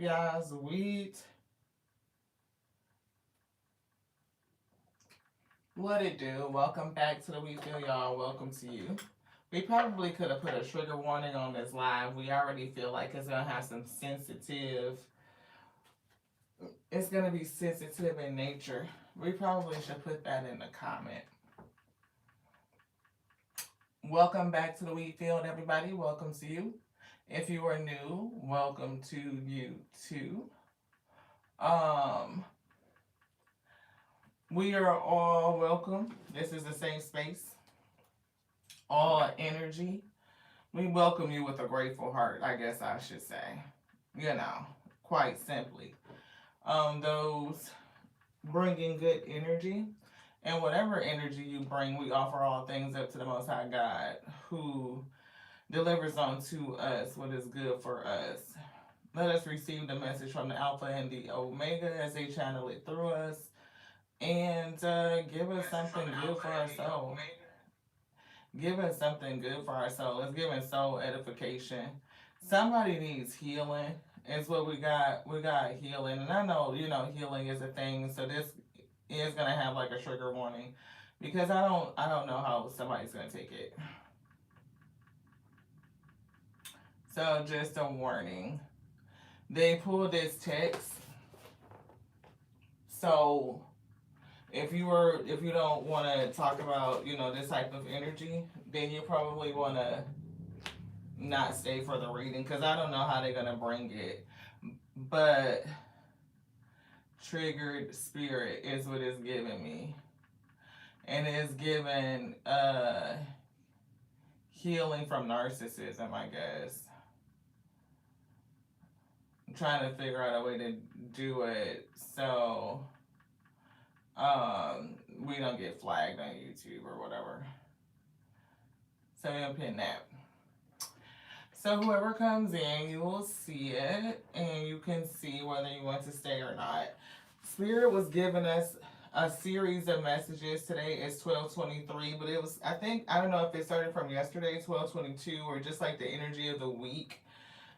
y'all? Sweet. What it do? Welcome back to the We Feel Y'all. Welcome to you. We probably could have put a trigger warning on this live. We already feel like it's gonna have some sensitive. It's gonna be sensitive in nature. We probably should put that in the comment. Welcome back to the Wheat Field, everybody. Welcome to you. If you are new, welcome to you too. Um, we are all welcome. This is a safe space. All energy. We welcome you with a grateful heart, I guess I should say. You know, quite simply. Those bringing good energy. And whatever energy you bring, we offer all things up to the Most High God, who delivers unto us what is good for us. Let us receive the message from the Alpha and the Omega as they channel it through us, and give us something good for our soul. Give us something good for our soul. It's giving soul edification. Somebody needs healing. Is what we got. We got healing, and I know healing is a thing. So this is gonna have like a trigger warning, because I don't know how somebody's gonna take it. So just a warning. They pulled this text. So if you don't want to talk about this type of energy, then you probably want to not stay for the reading, because I don't know how they're gonna bring it. But triggered spirit is what it's giving me, and it's giving healing from narcissism, I guess. I'm trying to figure out a way to do it so we don't get flagged on YouTube or whatever. So I'm gonna pin that. So whoever comes in, you will see it, and you can see whether you want to stay or not. Spirit was giving us a series of messages. Today is 12/23, but it was, I don't know if it started from yesterday, 12/22, or just like the energy of the week.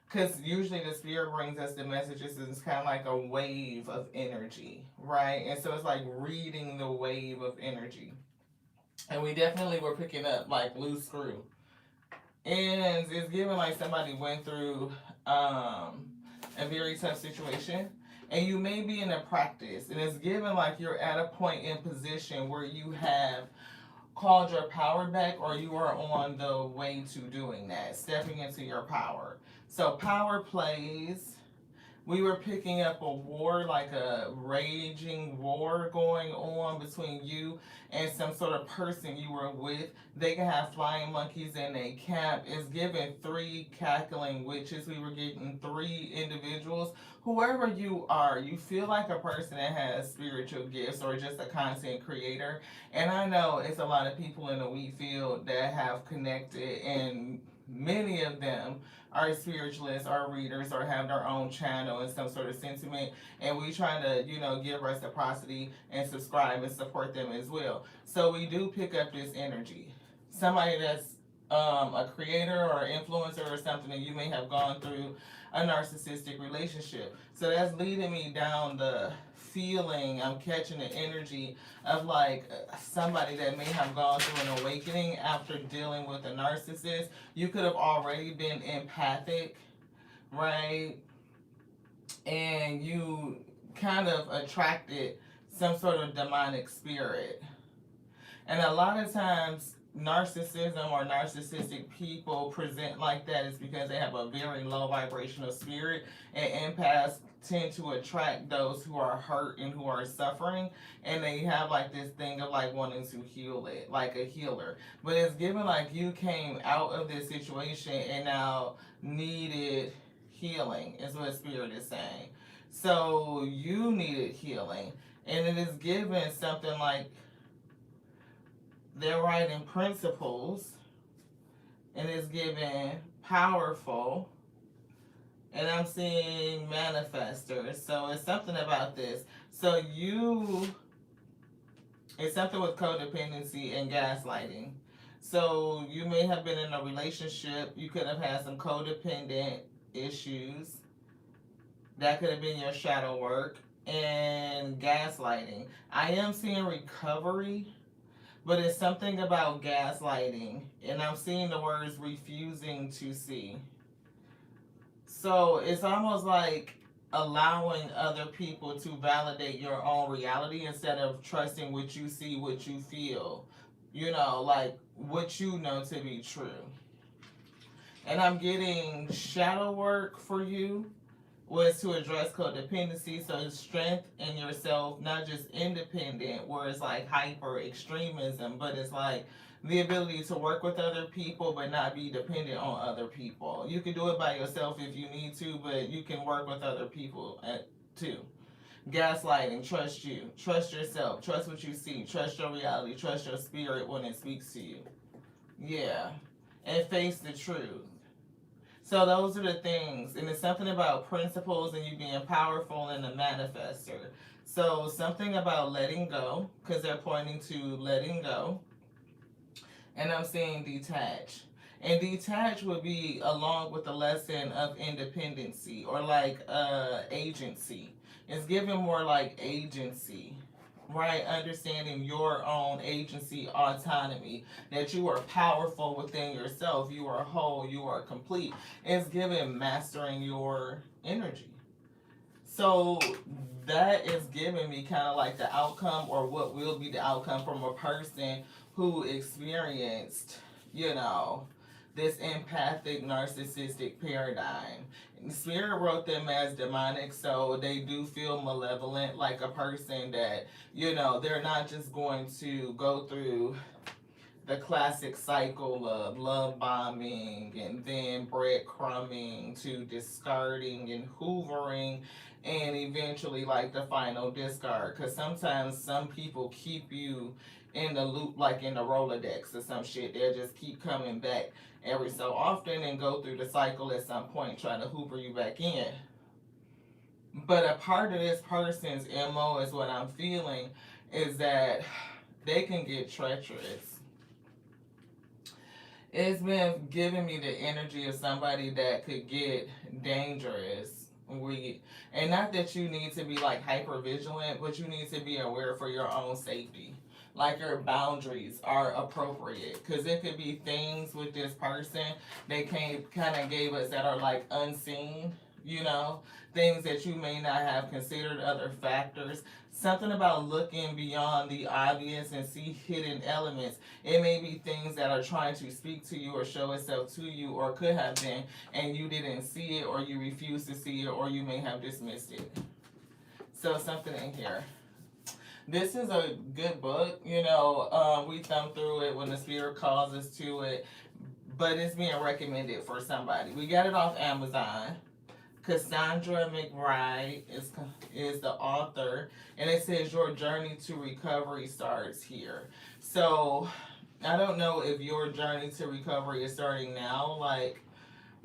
Because usually the spirit brings us the messages, and it's kind of like a wave of energy, right? And so it's like reading the wave of energy. And we definitely were picking up like loose screw. And it's given like somebody went through a very tough situation. And you may be in a practice, and it's given like you're at a point in position where you have called your power back, or you are on the way to doing that, stepping into your power. So power plays. We were picking up a war, like a raging war going on between you and some sort of person you were with. They can have flying monkeys in a camp. It's given 3 cackling witches. We were getting 3 individuals. Whoever you are, you feel like a person that has spiritual gifts or just a content creator. And I know it's a lot of people in the wheat field that have connected, and many of them are spiritualists, are readers, or have their own channel and some sort of sentiment, and we try to give reciprocity and subscribe and support them as well. So we do pick up this energy. Somebody that's a creator or influencer or something, and you may have gone through a narcissistic relationship. So that's leading me down the feeling. I'm catching the energy of like somebody that may have gone through an awakening after dealing with a narcissist. You could have already been empathic, right? And you kind of attracted some sort of demonic spirit. And a lot of times, narcissism or narcissistic people present like that is because they have a very low vibrational spirit, and empaths tend to attract those who are hurt and who are suffering, and they have like this thing of like wanting to heal it, like a healer. But it's given like you came out of this situation and now needed healing, is what spirit is saying. So you needed healing, and it is given something like they're writing principles, and it's given powerful, and I'm seeing manifestors. So it's something about this. So it's something with codependency and gaslighting. So you may have been in a relationship. You could have had some codependent issues. That could have been your shadow work. And gaslighting. I am seeing recovery, but it's something about gaslighting. And I'm seeing the words refusing to see. So it's almost like allowing other people to validate your own reality instead of trusting what you see, what you feel, like what you know to be true. And I'm getting shadow work for you was to address codependency. So it's strength in yourself, not just independent, where it's like hyper extremism, but it's like the ability to work with other people but not be dependent on other people. You can do it by yourself if you need to, but you can work with other people too. Gaslighting, trust you, trust yourself, trust what you see, trust your reality, trust your spirit when it speaks to you. Yeah. And face the truth. So those are the things, and it's something about principles and you being powerful and a manifester. So something about letting go, because they're pointing to letting go, and I'm seeing detach. And detach would be along with the lesson of independency or like agency. It's giving more like agency, right? Understanding your own agency, autonomy, that you are powerful within yourself, you are whole, you are complete. It's giving mastering your energy. So that is giving me kind of like the outcome or what will be the outcome from a person who experienced, you know, this empathic narcissistic paradigm. Spirit wrote them as demonic, so they do feel malevolent, like a person that, they're not just going to go through the classic cycle of love bombing and then breadcrumbing to discarding and hoovering and eventually like the final discard. Because sometimes some people keep you in the loop, like in the Rolodex or some shit. They'll just keep coming back every so often and go through the cycle at some point trying to hoover you back in. But a part of this person's MO is what I'm feeling is that they can get treacherous. It's been giving me the energy of somebody that could get dangerous. And not that you need to be like hyper vigilant, but you need to be aware for your own safety. Like your boundaries are appropriate, because it could be things with this person they kind of gave us that are like unseen. Things that you may not have considered, other factors. Something about looking beyond the obvious and see hidden elements. It may be things that are trying to speak to you or show itself to you or could have been, and you didn't see it or you refused to see it or you may have dismissed it. So something in here. This is a good book. We thumb through it when the spirit calls us to it, but it's being recommended for somebody. We got it off Amazon. Cassandra McBride is the author, and it says your journey to recovery starts here. So I don't know if your journey to recovery is starting now, like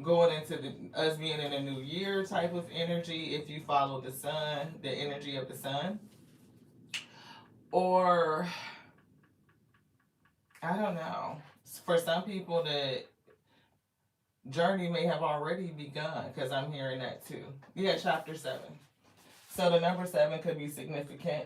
going into us being in a new year type of energy, if you follow the sun, the energy of the sun, or I don't know. For some people, the journey may have already begun, because I'm hearing that too. Yeah, chapter 7. So the number 7 could be significant.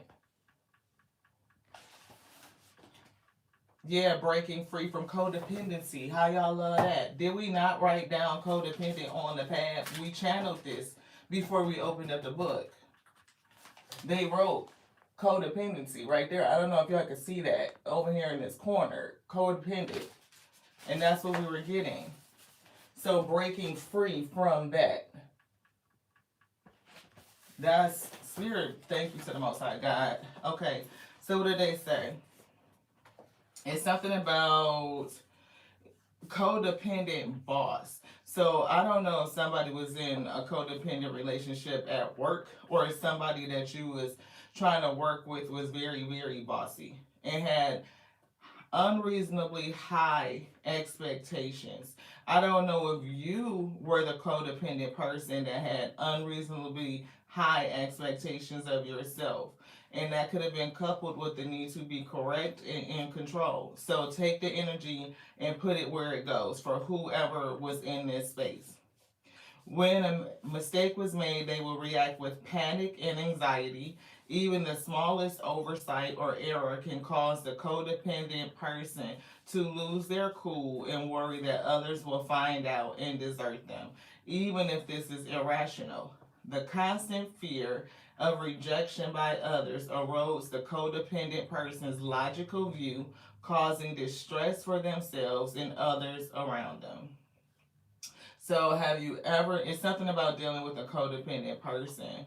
Yeah, breaking free from codependency. How y'all love that? Did we not write down codependent on the pad? We channeled this before we opened up the book. They wrote codependency right there. I don't know if y'all can see that over here in this corner. Codependent. And that's what we were getting. So breaking free from that. That's spirit. Thank you to the Most High God. Okay, so what did they say? It's something about codependent boss. So I don't know if somebody was in a codependent relationship at work, or if somebody that you was trying to work with was very, very bossy and had unreasonably high expectations. I don't know if you were the codependent person that had unreasonably high expectations of yourself. And that could have been coupled with the need to be correct and in control. So take the energy and put it where it goes for whoever was in this space. When a mistake was made, they will react with panic and anxiety. Even the smallest oversight or error can cause the codependent person to lose their cool and worry that others will find out and desert them, even if this is irrational. The constant fear of rejection by others erodes the codependent person's logical view, causing distress for themselves and others around them. So, have you ever, it's something about dealing with a codependent person.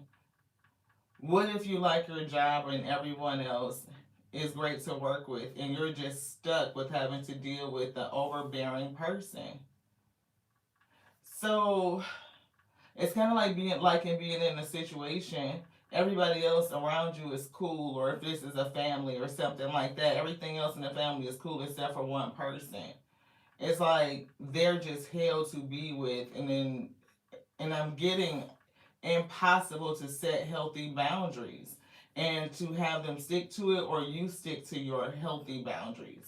What if you like your job and everyone else is great to work with and you're just stuck with having to deal with the overbearing person? So, it's kind of like being in a situation. Everybody else around you is cool, or if this is a family or something like that, everything else in the family is cool except for one person. It's like they're just hell to be with, and I'm getting impossible to set healthy boundaries and to have them stick to it, or you stick to your healthy boundaries.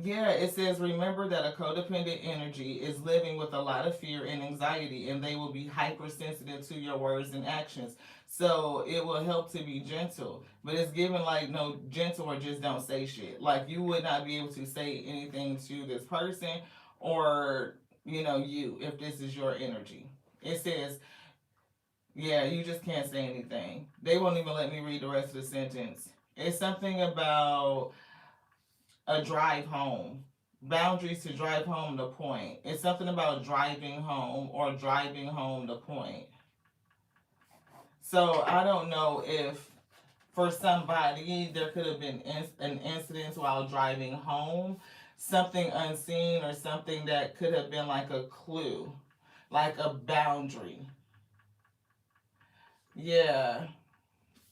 Yeah, it says remember that a codependent energy is living with a lot of fear and anxiety, and they will be hypersensitive to your words and actions. So it will help to be gentle, but it's given like no gentle or just don't say shit. Like you would not be able to say anything to this person or you if this is your energy. It says, yeah, you just can't say anything. They won't even let me read the rest of the sentence. It's something about a drive home. Boundaries to drive home the point. It's something about driving home or driving home the point. So I don't know if for somebody there could have been an incident while driving home, something unseen or something that could have been like a clue, like a boundary. Yeah.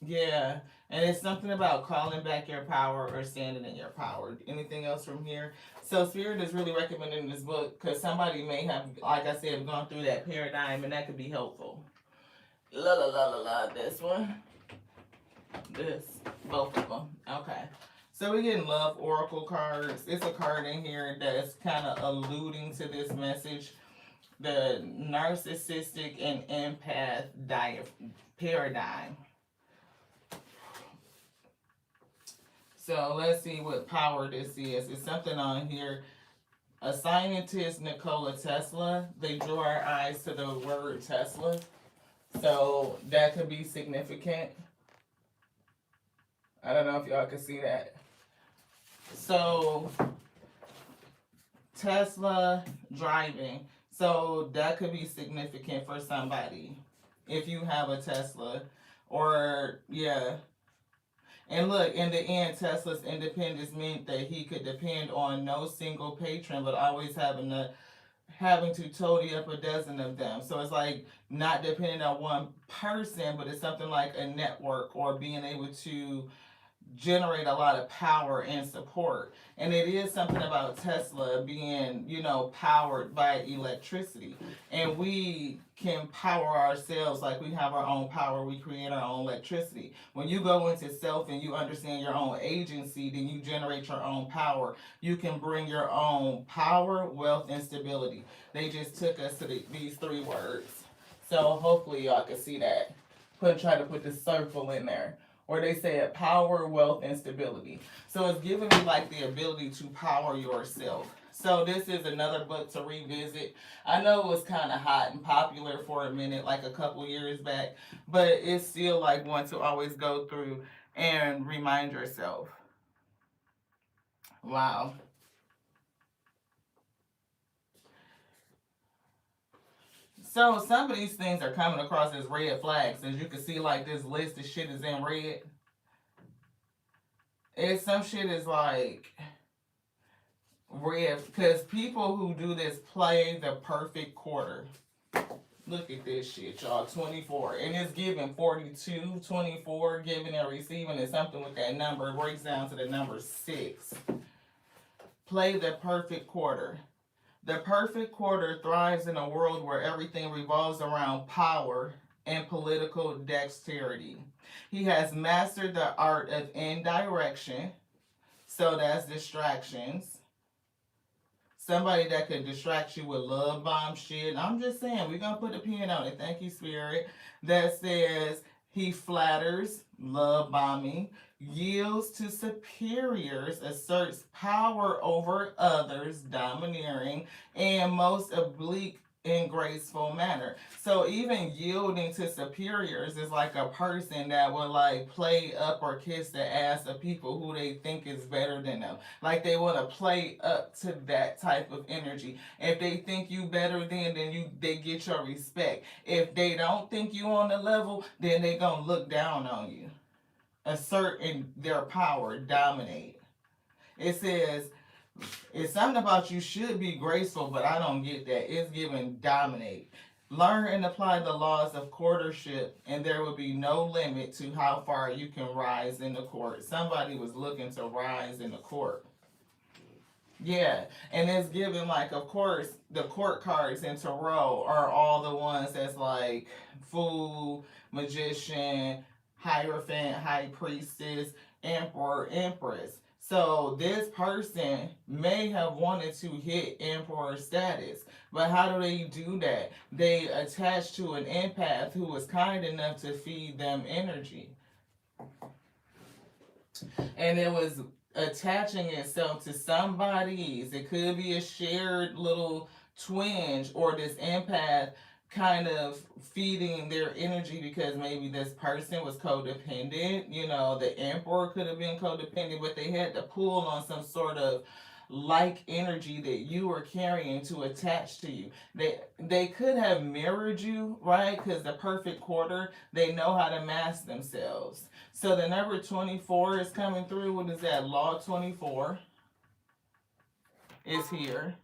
Yeah, and it's something about calling back your power or standing in your power. Anything else from here? So Spirit is really recommending this book because somebody may have, like I said, gone through that paradigm, and that could be helpful. La la la la la. This one, this, both of them. Okay. So we're getting love oracle cards. It's a card in here that's kind of alluding to this message. The narcissistic and empath paradigm. So let's see what power this is. It's something on here. A scientist, Nikola Tesla. They drew our eyes to the word Tesla. So that could be significant. I don't know if y'all can see that. So Tesla driving. So that could be significant for somebody. If you have a Tesla. Or, yeah. And look, in the end, Tesla's independence meant that he could depend on no single patron, but always having to toady up a dozen of them. So it's like not depending on one person, but it's something like a network or being able to generate a lot of power and support. And it is something about Tesla being, powered by electricity. And we can power ourselves like we have our own power. We create our own electricity. When you go into self and you understand your own agency, then you generate your own power. You can bring your own power, wealth, and stability. They just took us to these three words. So hopefully y'all can see that. Try to put the circle in there. Or they say it power, wealth, and stability. So it's giving me like the ability to power yourself. So this is another book to revisit. I know it was kind of hot and popular for a minute, like a couple years back, but it's still like one to always go through and remind yourself. Wow. So some of these things are coming across as red flags. As you can see, like this list of shit is in red. And some shit is like red because people who do this play the perfect quarter. Look at this shit, y'all. 24. And it's giving 42, 24, giving and receiving is something with that number. It breaks down to the number 6. Play the perfect quarter. The perfect quarter thrives in a world where everything revolves around power and political dexterity. He has mastered the art of indirection, so that's distractions. Somebody that could distract you with love bomb shit. I'm just saying, we're gonna put a pin on it. Thank you, Spirit. That says he flatters, love bombing, yields to superiors, asserts power over others, domineering, and most oblique in graceful manner. So even yielding to superiors is like a person that will like play up or kiss the ass of people who they think is better than them. Like they want to play up to that type of energy. If they think you better then you they get your respect. If they don't think you on the level, then they gonna look down on you. Assert in their power, dominate. It says it's something about you should be graceful, but I don't get that. It's given dominate. Learn and apply the laws of courtship, and there will be no limit to how far you can rise in the court. Somebody was looking to rise in the court. Yeah, and it's given like, of course, the court cards in tarot are all the ones that's like fool, magician, hierophant, high priestess, emperor, empress. So this person may have wanted to hit emperor status, but how do they do that? They attach to an empath who was kind enough to feed them energy, and it was attaching itself to somebody's. It could be a shared little twinge, or this empath kind of feeding their energy because maybe this person was codependent. You know, the emperor could have been codependent, but they had to pull on some sort of like energy that you were carrying to attach to you. They could have mirrored you, right? Because the perfect quarter, they know how to mask themselves. So the number 24 is coming through. What is that? Law 24 is here.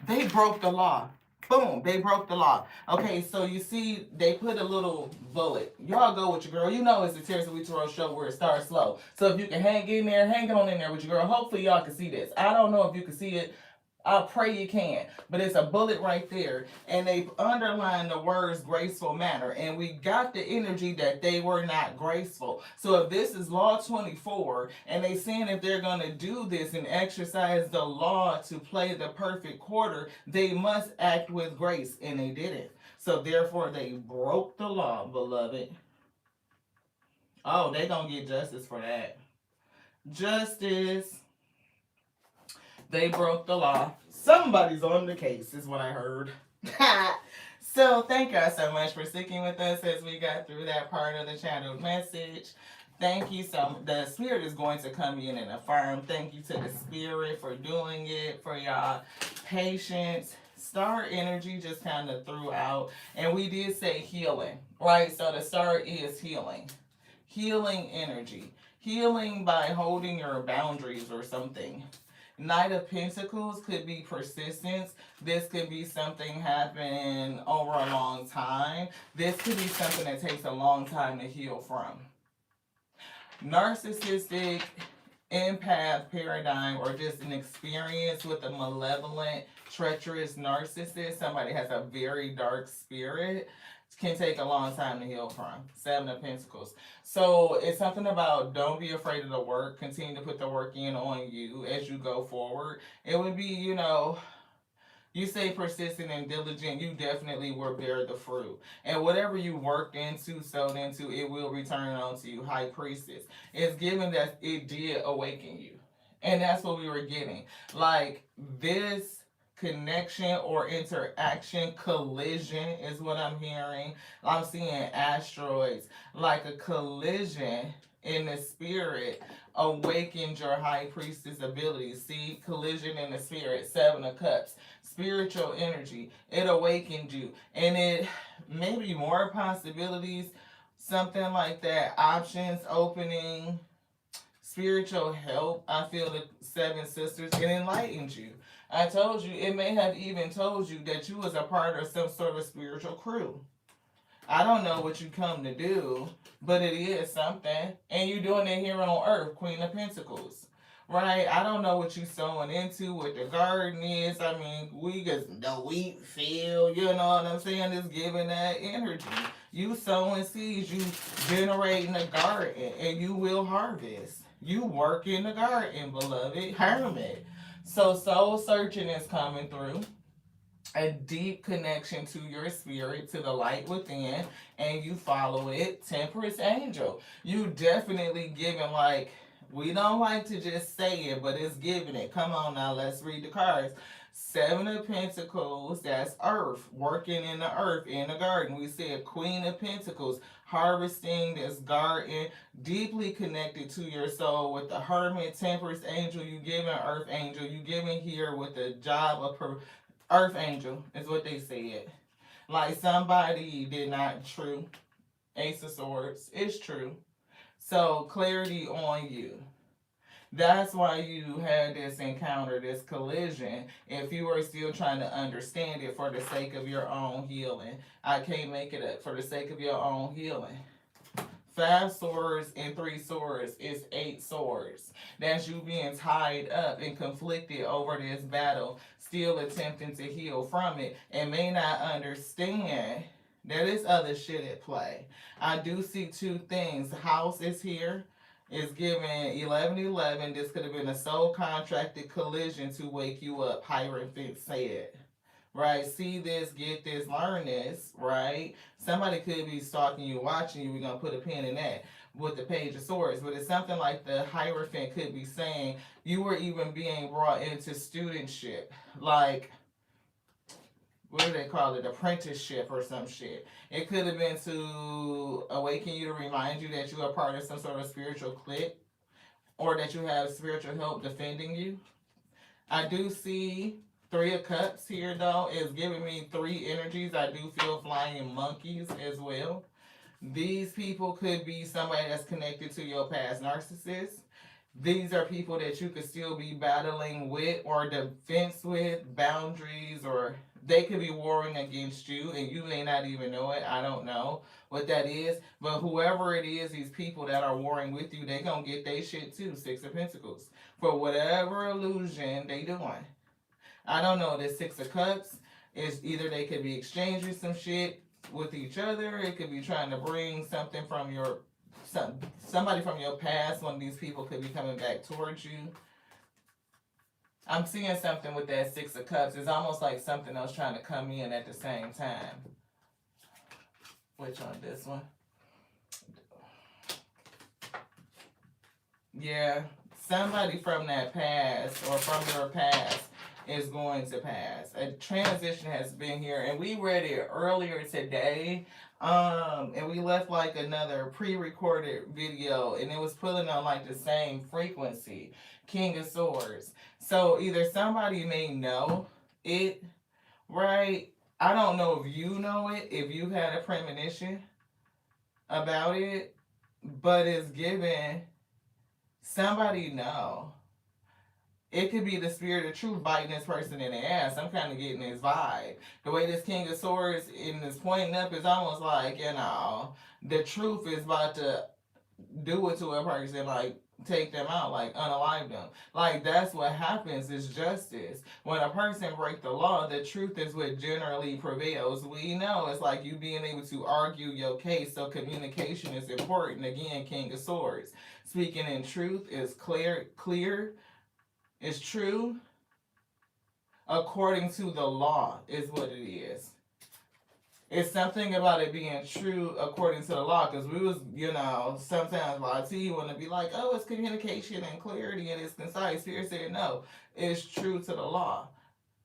They broke the law. Boom, they broke the law. Okay, so you see, they put a little bullet. Y'all go with your girl. You know it's the Terry Sweet Tarot show where it starts slow. So if you can hang in there, hang on in there with your girl. Hopefully y'all can see this. I don't know if you can see it. I pray you can. But it's a bullet right there. And they underlined the words graceful manner. And we got the energy that they were not graceful. So if this is law 24, and they saying if they're going to do this and exercise the law to play the perfect quarter, they must act with grace. And they didn't. So therefore they broke the law, beloved. Oh, they going to get justice for that. Justice. They broke the law. Somebody's on the case, is what I heard. So thank y'all so much for sticking with us as we got through that part of the channel message. Thank you so much. The spirit is going to come in and affirm. Thank you to the spirit for doing it, for y'all patience. Star energy just kind of threw out. And we did say healing, right? So the star is healing. Healing energy. Healing by holding your boundaries or something. Knight of Pentacles could be persistence. This could be something happening over a long time. This could be something that takes a long time to heal from. Narcissistic empath paradigm, or just an experience with a malevolent, treacherous narcissist. Somebody has a very dark spirit. Can take a long time to heal from. 7 of Pentacles. So it's something about don't be afraid of the work. Continue to put the work in on you as you go forward. It would be, you know, you say persistent and diligent, you definitely will bear the fruit. And whatever you worked into, sowed into, it will return onto you. High Priestess. It's given that it did awaken you. And that's what we were getting. Like this connection or interaction, collision is what I'm hearing. I'm seeing asteroids, like a collision in the spirit awakened your high priestess abilities. See, collision in the spirit, 7 of Cups, spiritual energy. It awakened you, and it maybe more possibilities, something like that. Options opening, spiritual help. I feel the 7 sisters. It enlightened you. I told you, it may have even told you that you was a part of some sort of spiritual crew. I don't know what you come to do, but it is something. And you're doing it here on earth, Queen of Pentacles. Right? I don't know what you sowing into, what the garden is. I mean, we just, the wheat field, you know what I'm saying, is giving that energy. You sowing seeds, you generating a garden, and you will harvest. You work in the garden, beloved. Hermit. So soul searching is coming through. A deep connection to your spirit, to the light within, and you follow it. Temperance angel. You definitely giving, like, we don't like to just say it, but it's giving it. Come on now, let's read the cards. Seven of Pentacles, that's earth, working in the earth, in the garden. We said Queen of Pentacles, harvesting this garden, deeply connected to your soul with the Hermit, Temperance angel. You giving earth angel. You giving here with the job of earth angel is what they said. Like somebody did not, true. Ace of Swords, it's true. So clarity on you. That's why you had this encounter, this collision. If you were still trying to understand it for the sake of your own healing, I can't make it up. For the sake of your own healing. 5 swords and 3 swords is 8 swords. That's you being tied up and conflicted over this battle, still attempting to heal from it, and may not understand there is other shit at play. I do see 2 things. The house is here. It's giving 1111. This could have been a soul contracted collision to wake you up. Hierophant said. Right? See this, get this, learn this, right? Somebody could be stalking you, watching you. We're going to put a pin in that with the Page of Swords. But it's something like the Hierophant could be saying you were even being brought into studentship. Like, what do they call it? Apprenticeship or some shit. It could have been to awaken you, to remind you that you are part of some sort of spiritual clique, or that you have spiritual help defending you. I do see 3 of Cups here, though. It's giving me 3 energies. I do feel flying monkeys as well. These people could be somebody that's connected to your past narcissist. These are people that you could still be battling with or defense with, boundaries, or they could be warring against you and you may not even know it. I don't know what that is. But whoever it is, these people that are warring with you, they gonna get their shit too. 6 of Pentacles. For whatever illusion they doing. I don't know. This 6 of Cups is either they could be exchanging some shit with each other. It could be trying to bring something from your somebody from your past. One of these people could be coming back towards you. I'm seeing something with that 6 of Cups. It's almost like something else trying to come in at the same time. Which one? This one? Yeah. Somebody from that past or from your past is going to pass. A transition has been here, and we read it earlier today. And we left like another pre-recorded video, and it was pulling on like the same frequency. King of Swords. So either somebody may know it, right? I don't know if you know it, if you had a premonition about it, but it's given somebody know. It could be the spirit of truth biting this person in the ass. I'm kind of getting this vibe. The way this King of Swords in this pointing up is almost like, the truth is about to do it to a person, like take them out, like unalive them. Like that's what happens is justice. When a person breaks the law, the truth is what generally prevails. We know it's like you being able to argue your case, so communication is important. Again, King of Swords. Speaking in truth is clear, is true according to the law is what it is. It's something about it being true according to the law, because we was, sometimes YT want to be like, oh, it's communication and clarity and it's concise. Spirit said, no, it's true to the law.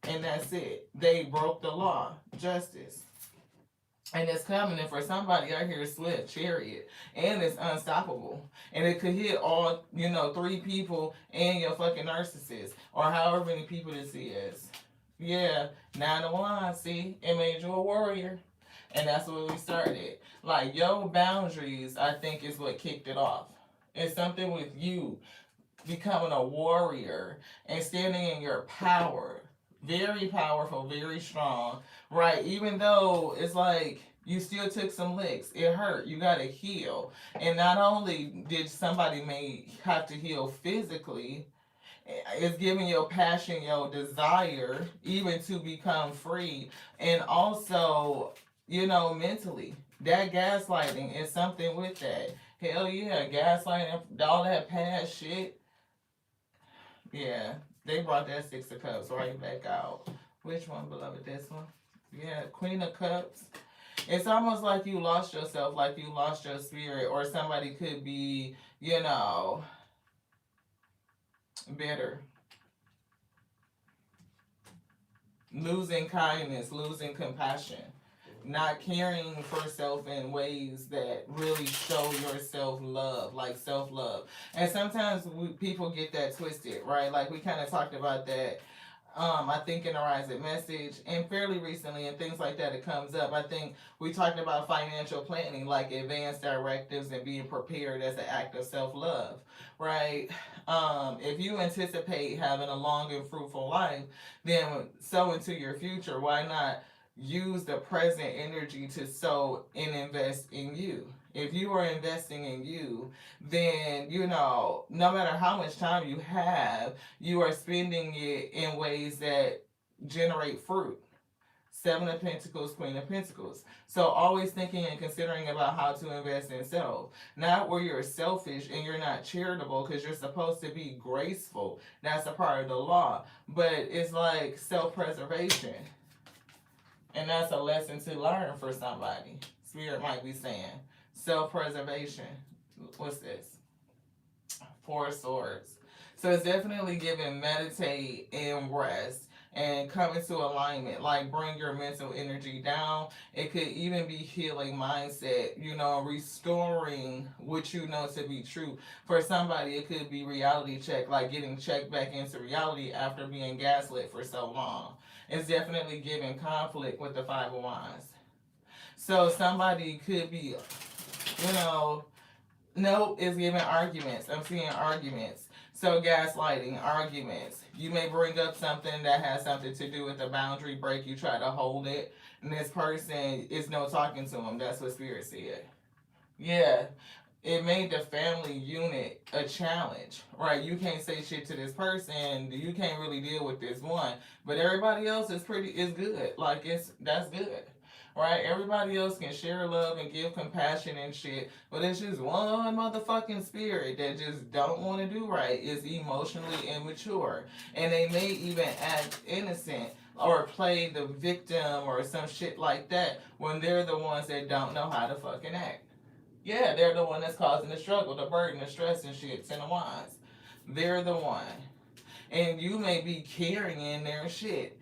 And that's it. They broke the law. Justice. And it's coming, and for somebody out here, swift, chariot, and it's unstoppable. And it could hit all, 3 people and your fucking narcissist, or however many people this is. Yeah, 9 of Wands, see, it made you a warrior. And that's where we started. Like, your boundaries, I think, is what kicked it off. It's something with you becoming a warrior and standing in your power. Very powerful, very strong, right? Even though it's like you still took some licks. It hurt. You got to heal. And not only did somebody may have to heal physically, it's giving your passion, your desire, even to become free. And also, mentally. That gaslighting is something with that. Hell yeah, gaslighting, all that past shit. Yeah. They brought that Six of Cups right back out. Which one, beloved? This one? Yeah, Queen of Cups. It's almost like you lost yourself, like you lost your spirit, or somebody could be, bitter, losing kindness, losing compassion, not caring for self in ways that really show your self love, like self love. And sometimes people get that twisted, right? Like we kind of talked about that. I think in the Rising Message and fairly recently and things like that, it comes up. I think we talked about financial planning, like advanced directives and being prepared as an act of self love, right? If you anticipate having a long and fruitful life, then sow into your future. Why not use the present energy to sow and invest in you? If you are investing in you, then no matter how much time you have, you are spending it in ways that generate fruit. Seven of Pentacles, Queen of Pentacles. So always thinking and considering about how to invest in self. Not where you're selfish and you're not charitable because you're supposed to be graceful. That's a part of the law. But it's like self-preservation. And that's a lesson to learn for somebody. Spirit might be saying. Self-preservation. What's this? Four of Swords. So it's definitely giving meditate and rest and come into alignment. Like bring your mental energy down. It could even be healing mindset, restoring what you know to be true. For somebody, it could be reality check, like getting checked back into reality after being gaslit for so long. It's definitely giving conflict with the Five of Wands. So somebody could be, nope, it's giving arguments. I'm seeing arguments. So gaslighting, arguments. You may bring up something that has something to do with a boundary break. You try to hold it, and this person is no talking to him. That's what Spirit said. Yeah, it made the family unit a challenge, right? You can't say shit to this person. You can't really deal with this one, but everybody else is good. Like that's good. Right? Everybody else can share love and give compassion and shit, but it's just one motherfucking spirit that just don't want to do right. Is emotionally immature, and they may even act innocent or play the victim or some shit like that when they're the ones that don't know how to fucking act. Yeah, they're the one that's causing the struggle, the burden, the stress and shit, and the wands. They're the one. And you may be carrying their shit,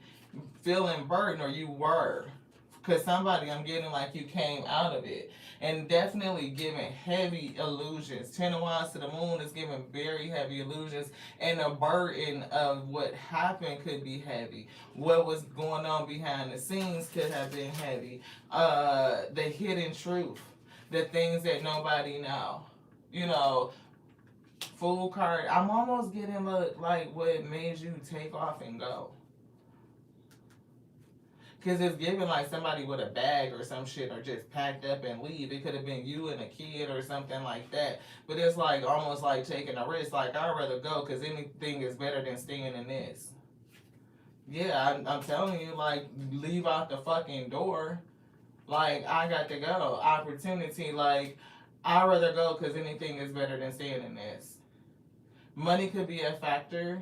feeling burdened, or you were. Because somebody, I'm getting like you came out of it. And definitely giving heavy illusions. Ten of Wands to the Moon is giving very heavy illusions. And the burden of what happened could be heavy. What was going on behind the scenes could have been heavy. The hidden truth. The things that nobody know. Fool card. I'm almost getting like what made you take off and go. Because it's giving like somebody with a bag or some shit or just packed up and leave. It could have been you and a kid or something like that. But it's like almost like taking a risk. Like, I'd rather go because anything is better than staying in this. Yeah, I'm telling you, like, leave out the fucking door. Like, I got to go. Opportunity, like, I'd rather go because anything is better than staying in this. Money could be a factor.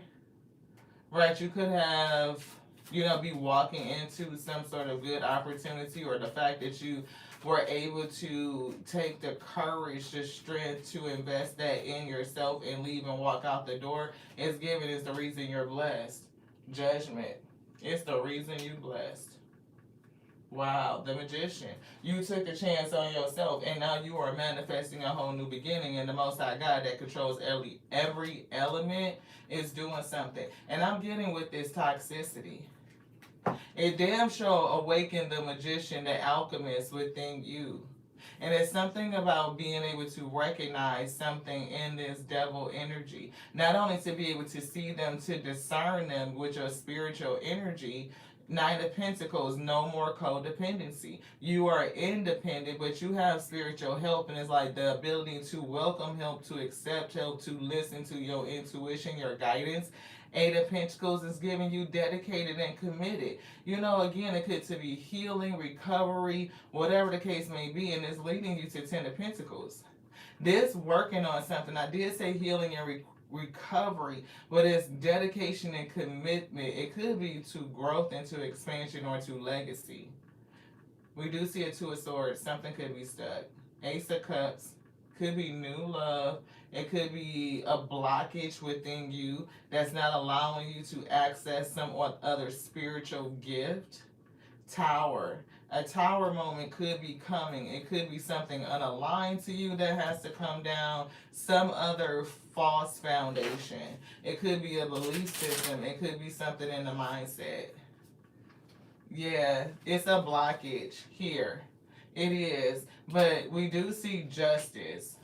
Right, you could have, be walking into some sort of good opportunity, or the fact that you were able to take the courage, the strength to invest that in yourself and leave and walk out the door is given is the reason you're blessed. Judgment. It's the reason you blessed. Wow, the Magician. You took a chance on yourself, and now you are manifesting a whole new beginning, and the Most High God that controls every element is doing something. And I'm getting with this toxicity. It damn sure awakened the magician, the alchemist within you. And it's something about being able to recognize something in this devil energy. Not only to be able to see them, to discern them with your spiritual energy. Nine of Pentacles, no more codependency. You are independent, but you have spiritual help, and it's like the ability to welcome help, to accept help, to listen to your intuition, your guidance. Eight of Pentacles is giving you dedicated and committed. Again, it could be healing, recovery, whatever the case may be, and it's leading you to Ten of Pentacles. This working on something. I did say healing and recovery, but it's dedication and commitment. It could be to growth and to expansion or to legacy. We do see a Two of Swords. Something could be stuck. Ace of Cups could be new love. It could be a blockage within you that's not allowing you to access some other spiritual gift. Tower. A tower moment could be coming. It could be something unaligned to you that has to come down. Some other false foundation. It could be a belief system. It could be something in the mindset. Yeah, it's a blockage here. It is. But we do see justice.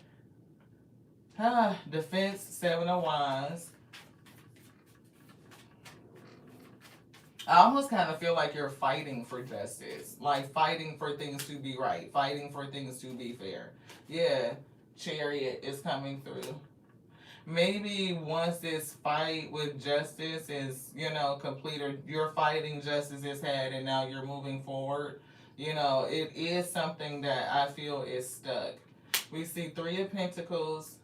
Defense, Seven of Wands. I almost kind of feel like you're fighting for justice. Like fighting for things to be right. Fighting for things to be fair. Yeah, Chariot is coming through. Maybe once this fight with justice is, complete, or your fighting justice is had and now you're moving forward, it is something that I feel is stuck. We see Three of Pentacles,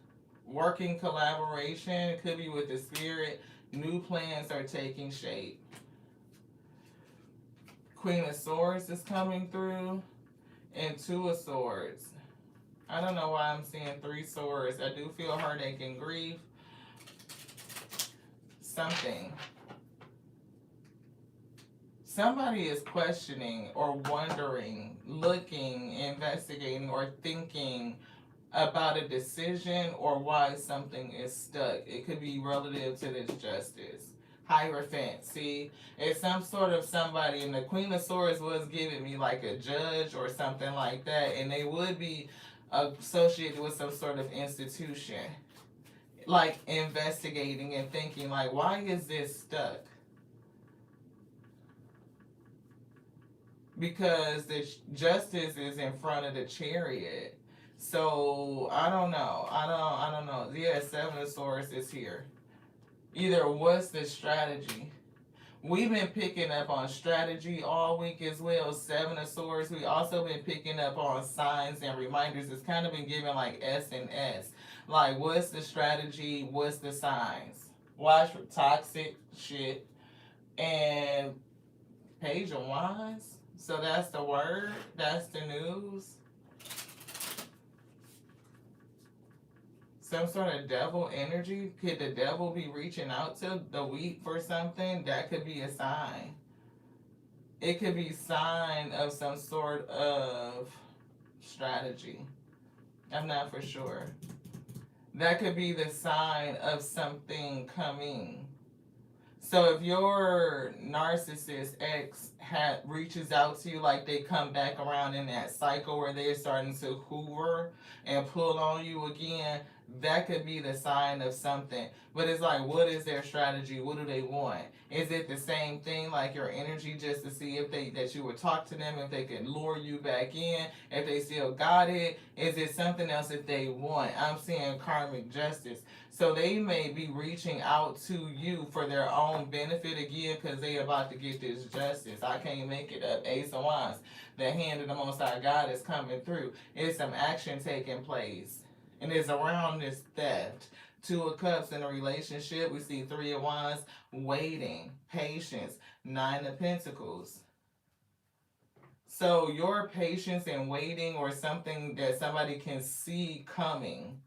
working collaboration. It could be with the spirit. New plans are taking shape. Queen of Swords is coming through. And Two of Swords. I don't know why I'm seeing Three Swords. I do feel heartache and grief. Something. Somebody is questioning or wondering, looking, investigating, or thinking about a decision or why something is stuck. It could be relative to this justice. Hierophant, see, it's some sort of somebody, and the Queen of Swords was giving me like a judge or something like that, and they would be associated with some sort of institution, like investigating and thinking like, why is this stuck? Because the justice is in front of the Chariot. So I don't know. I don't know. Yeah, Seven of Swords is here. Either what's the strategy? We've been picking up on strategy all week as well. Seven of Swords. We also been picking up on signs and reminders. It's kind of been given like S and S. Like, what's the strategy? What's the signs? Watch for toxic shit. And Page of Wands. So that's the word. That's the news. Some sort of devil energy. Could the devil be reaching out to the wheat for something? That could be a sign. It could be a sign of some sort of strategy. I'm not for sure. That could be the sign of something coming. So if your narcissist ex reaches out to you, like they come back around in that cycle where they're starting to hoover and pull on you again, that could be the sign of something. But it's like, what is their strategy? What do they want? Is it the same thing, like your energy, just to see if that you would talk to them, if they could lure you back in, if they still got it? Is it something else that they want? I'm seeing karmic justice. So they may be reaching out to you for their own benefit again, because they about to get this justice. I can't make it up. Ace of Wands. The hand of the Most High God is coming through. It's some action taking place. And it's around this theft. Two of Cups in a relationship. We see Three of Wands, waiting, patience, Nine of Pentacles. So your patience and waiting, or something that somebody can see coming,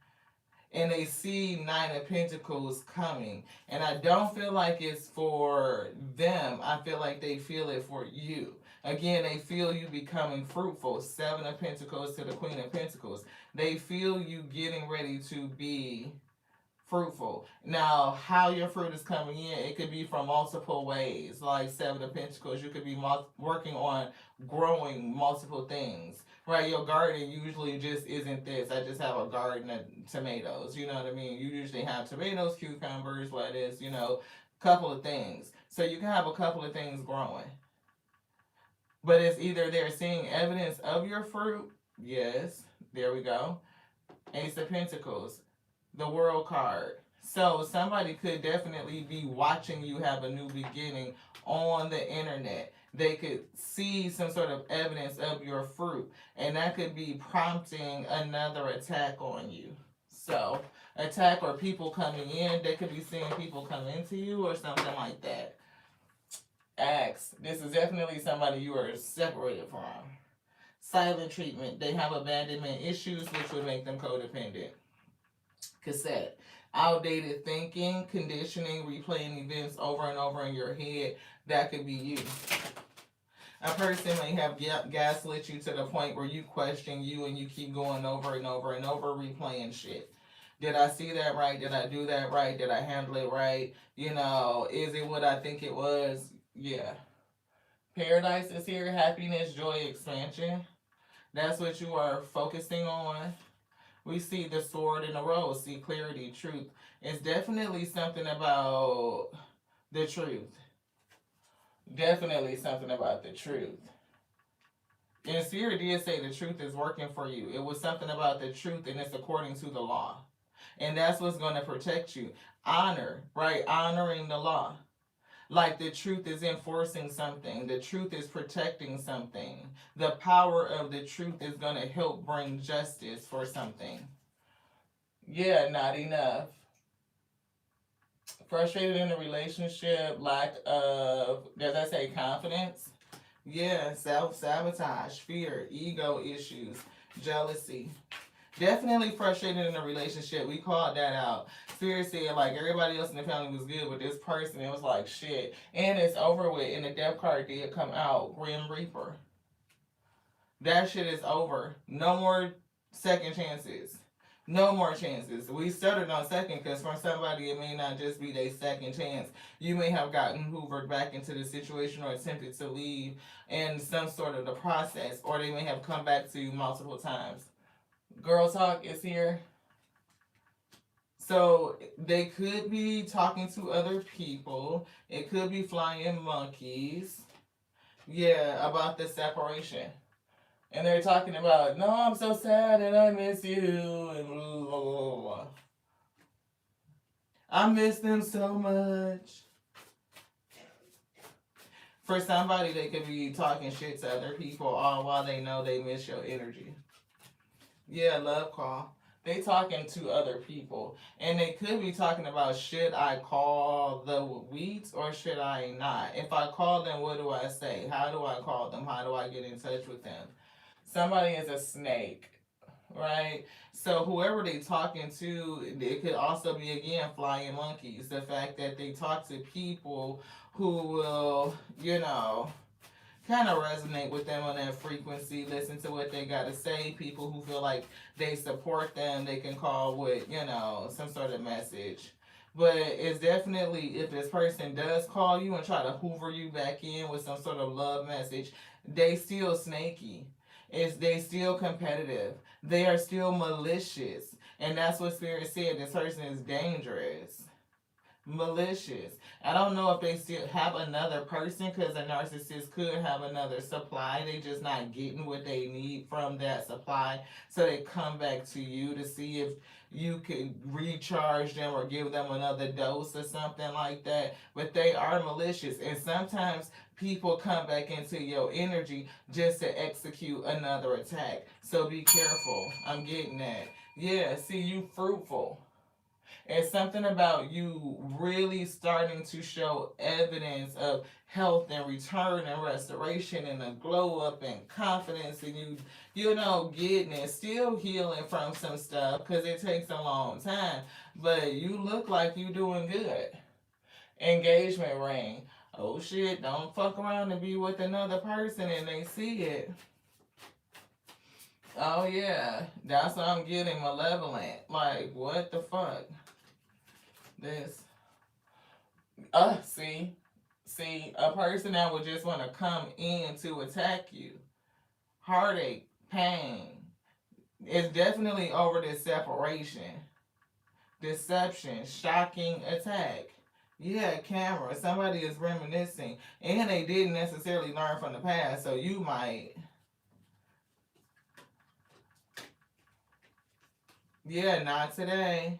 and they see Nine of Pentacles coming. And I don't feel like it's for them. I feel like they feel it for you. Again, they feel you becoming fruitful. Seven of Pentacles to the Queen of Pentacles. They feel you getting ready to be fruitful. Now, how your fruit is coming in, it could be from multiple ways. Like Seven of Pentacles, you could be working on growing multiple things. Right, your garden usually just isn't this. I just have a garden of tomatoes. You know what I mean? You usually have tomatoes, cucumbers, lettuce, couple of things. So you can have a couple of things growing. But it's either they're seeing evidence of your fruit. Yes, there we go. Ace of Pentacles, the World card. So somebody could definitely be watching you have a new beginning on the internet. They could see some sort of evidence of your fruit, and that could be prompting another attack on you. attack or people coming in. They could be seeing people come into you or something like that. X, this is definitely somebody you are separated from. Silent treatment, they have abandonment issues which would make them codependent. Cassette, outdated thinking, conditioning, replaying events over and over in your head. That could be you. A person may have gaslit you to the point where you question you and you keep going over and over and over replaying shit. Did I see that right? Did I do that right? Did I handle it right? You know, is it what I think it was? Yeah. Paradise is here. Happiness, joy, expansion. That's what you are focusing on. We see the sword and the rose. See clarity, truth. It's definitely something about the truth. Definitely something about the truth. And Spirit did say the truth is working for you. It was something about the truth and it's according to the law. And that's what's going to protect you. Honor, right? Honoring the law. Like the truth is enforcing something. The truth is protecting something. The power of the truth is going to help bring justice for something. Yeah, not enough. Frustrated in a relationship, lack of, does that say confidence? Yeah, self-sabotage, fear, ego issues, jealousy. Definitely frustrated in a relationship. We called that out. Spirit said, like, everybody else in the family was good, but this person, it was like, shit. And it's over with, and the death card did come out, Grim Reaper. That shit is over. No more second chances. No more chances. We started on second because for somebody it may not just be their second chance. You may have gotten hoovered back into the situation or attempted to leave in some sort of the process, or they may have come back to you multiple times. Girl Talk is here. So they could be talking to other people. It could be flying monkeys. Yeah, about the separation. And they're talking about, no, I'm so sad and I miss you and blah, blah, blah, blah. I miss them so much. For somebody, they could be talking shit to other people all while they know they miss your energy. Yeah, love call. They talking to other people. And they could be talking about, should I call the Wheats or should I not? If I call them, what do I say? How do I call them? How do I get in touch with them? Somebody is a snake, right? So whoever they talking to, it could also be, again, flying monkeys. The fact that they talk to people who will, you know, kind of resonate with them on that frequency, listen to what they got to say. People who feel like they support them, they can call with, you know, some sort of message. But it's definitely, if this person does call you and try to hoover you back in with some sort of love message, they still snaky. They still competitive. They are still malicious. And that's what Spirit said. This person is dangerous. Malicious. I don't know if they still have another person because a narcissist could have another supply. They just not getting what they need from that supply. So they come back to you to see if you can recharge them or give them another dose or something like that. But they are malicious. And sometimes people come back into your energy just to execute another attack. So be careful. I'm getting that. Yeah, see, you fruitful. It's something about you really starting to show evidence of health and return and restoration and a glow up and confidence and you know, getting it, still healing from some stuff because it takes a long time. But you look like you doing good. Engagement ring. Oh shit, don't fuck around and be with another person and they see it. Oh yeah, that's what I'm getting, malevolent. Like, what the fuck? This. See, a person that would just want to come in to attack you. Heartache, pain. It's definitely over this separation. Deception, shocking attack. Yeah, camera. Somebody is reminiscing. And they didn't necessarily learn from the past, so you might. Yeah, not today.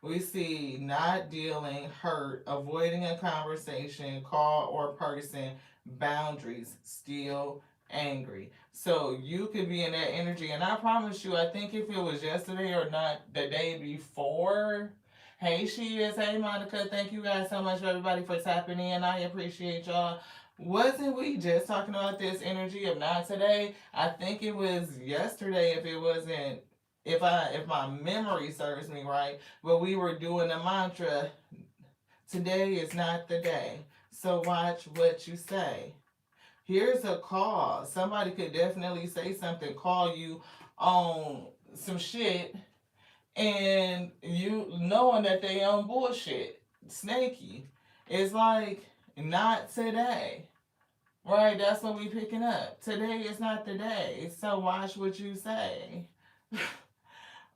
We see not dealing, hurt, avoiding a conversation, call, or person, boundaries, still angry. So you could be in that energy. And I promise you, I think if it was yesterday or not the day before. Hey, she is. Hey, Monica. Thank you guys so much, everybody, for tapping in. I appreciate y'all. Wasn't we just talking about this energy of not today? I think it was yesterday if it wasn't if my memory serves me right, but we were doing the mantra, today is not the day. So watch what you say. Here's a call. Somebody could definitely say something, call you on some shit, and you knowing that they on bullshit, snaky. It's like, not today. Right, that's what we picking up. Today is not the day, so watch what you say.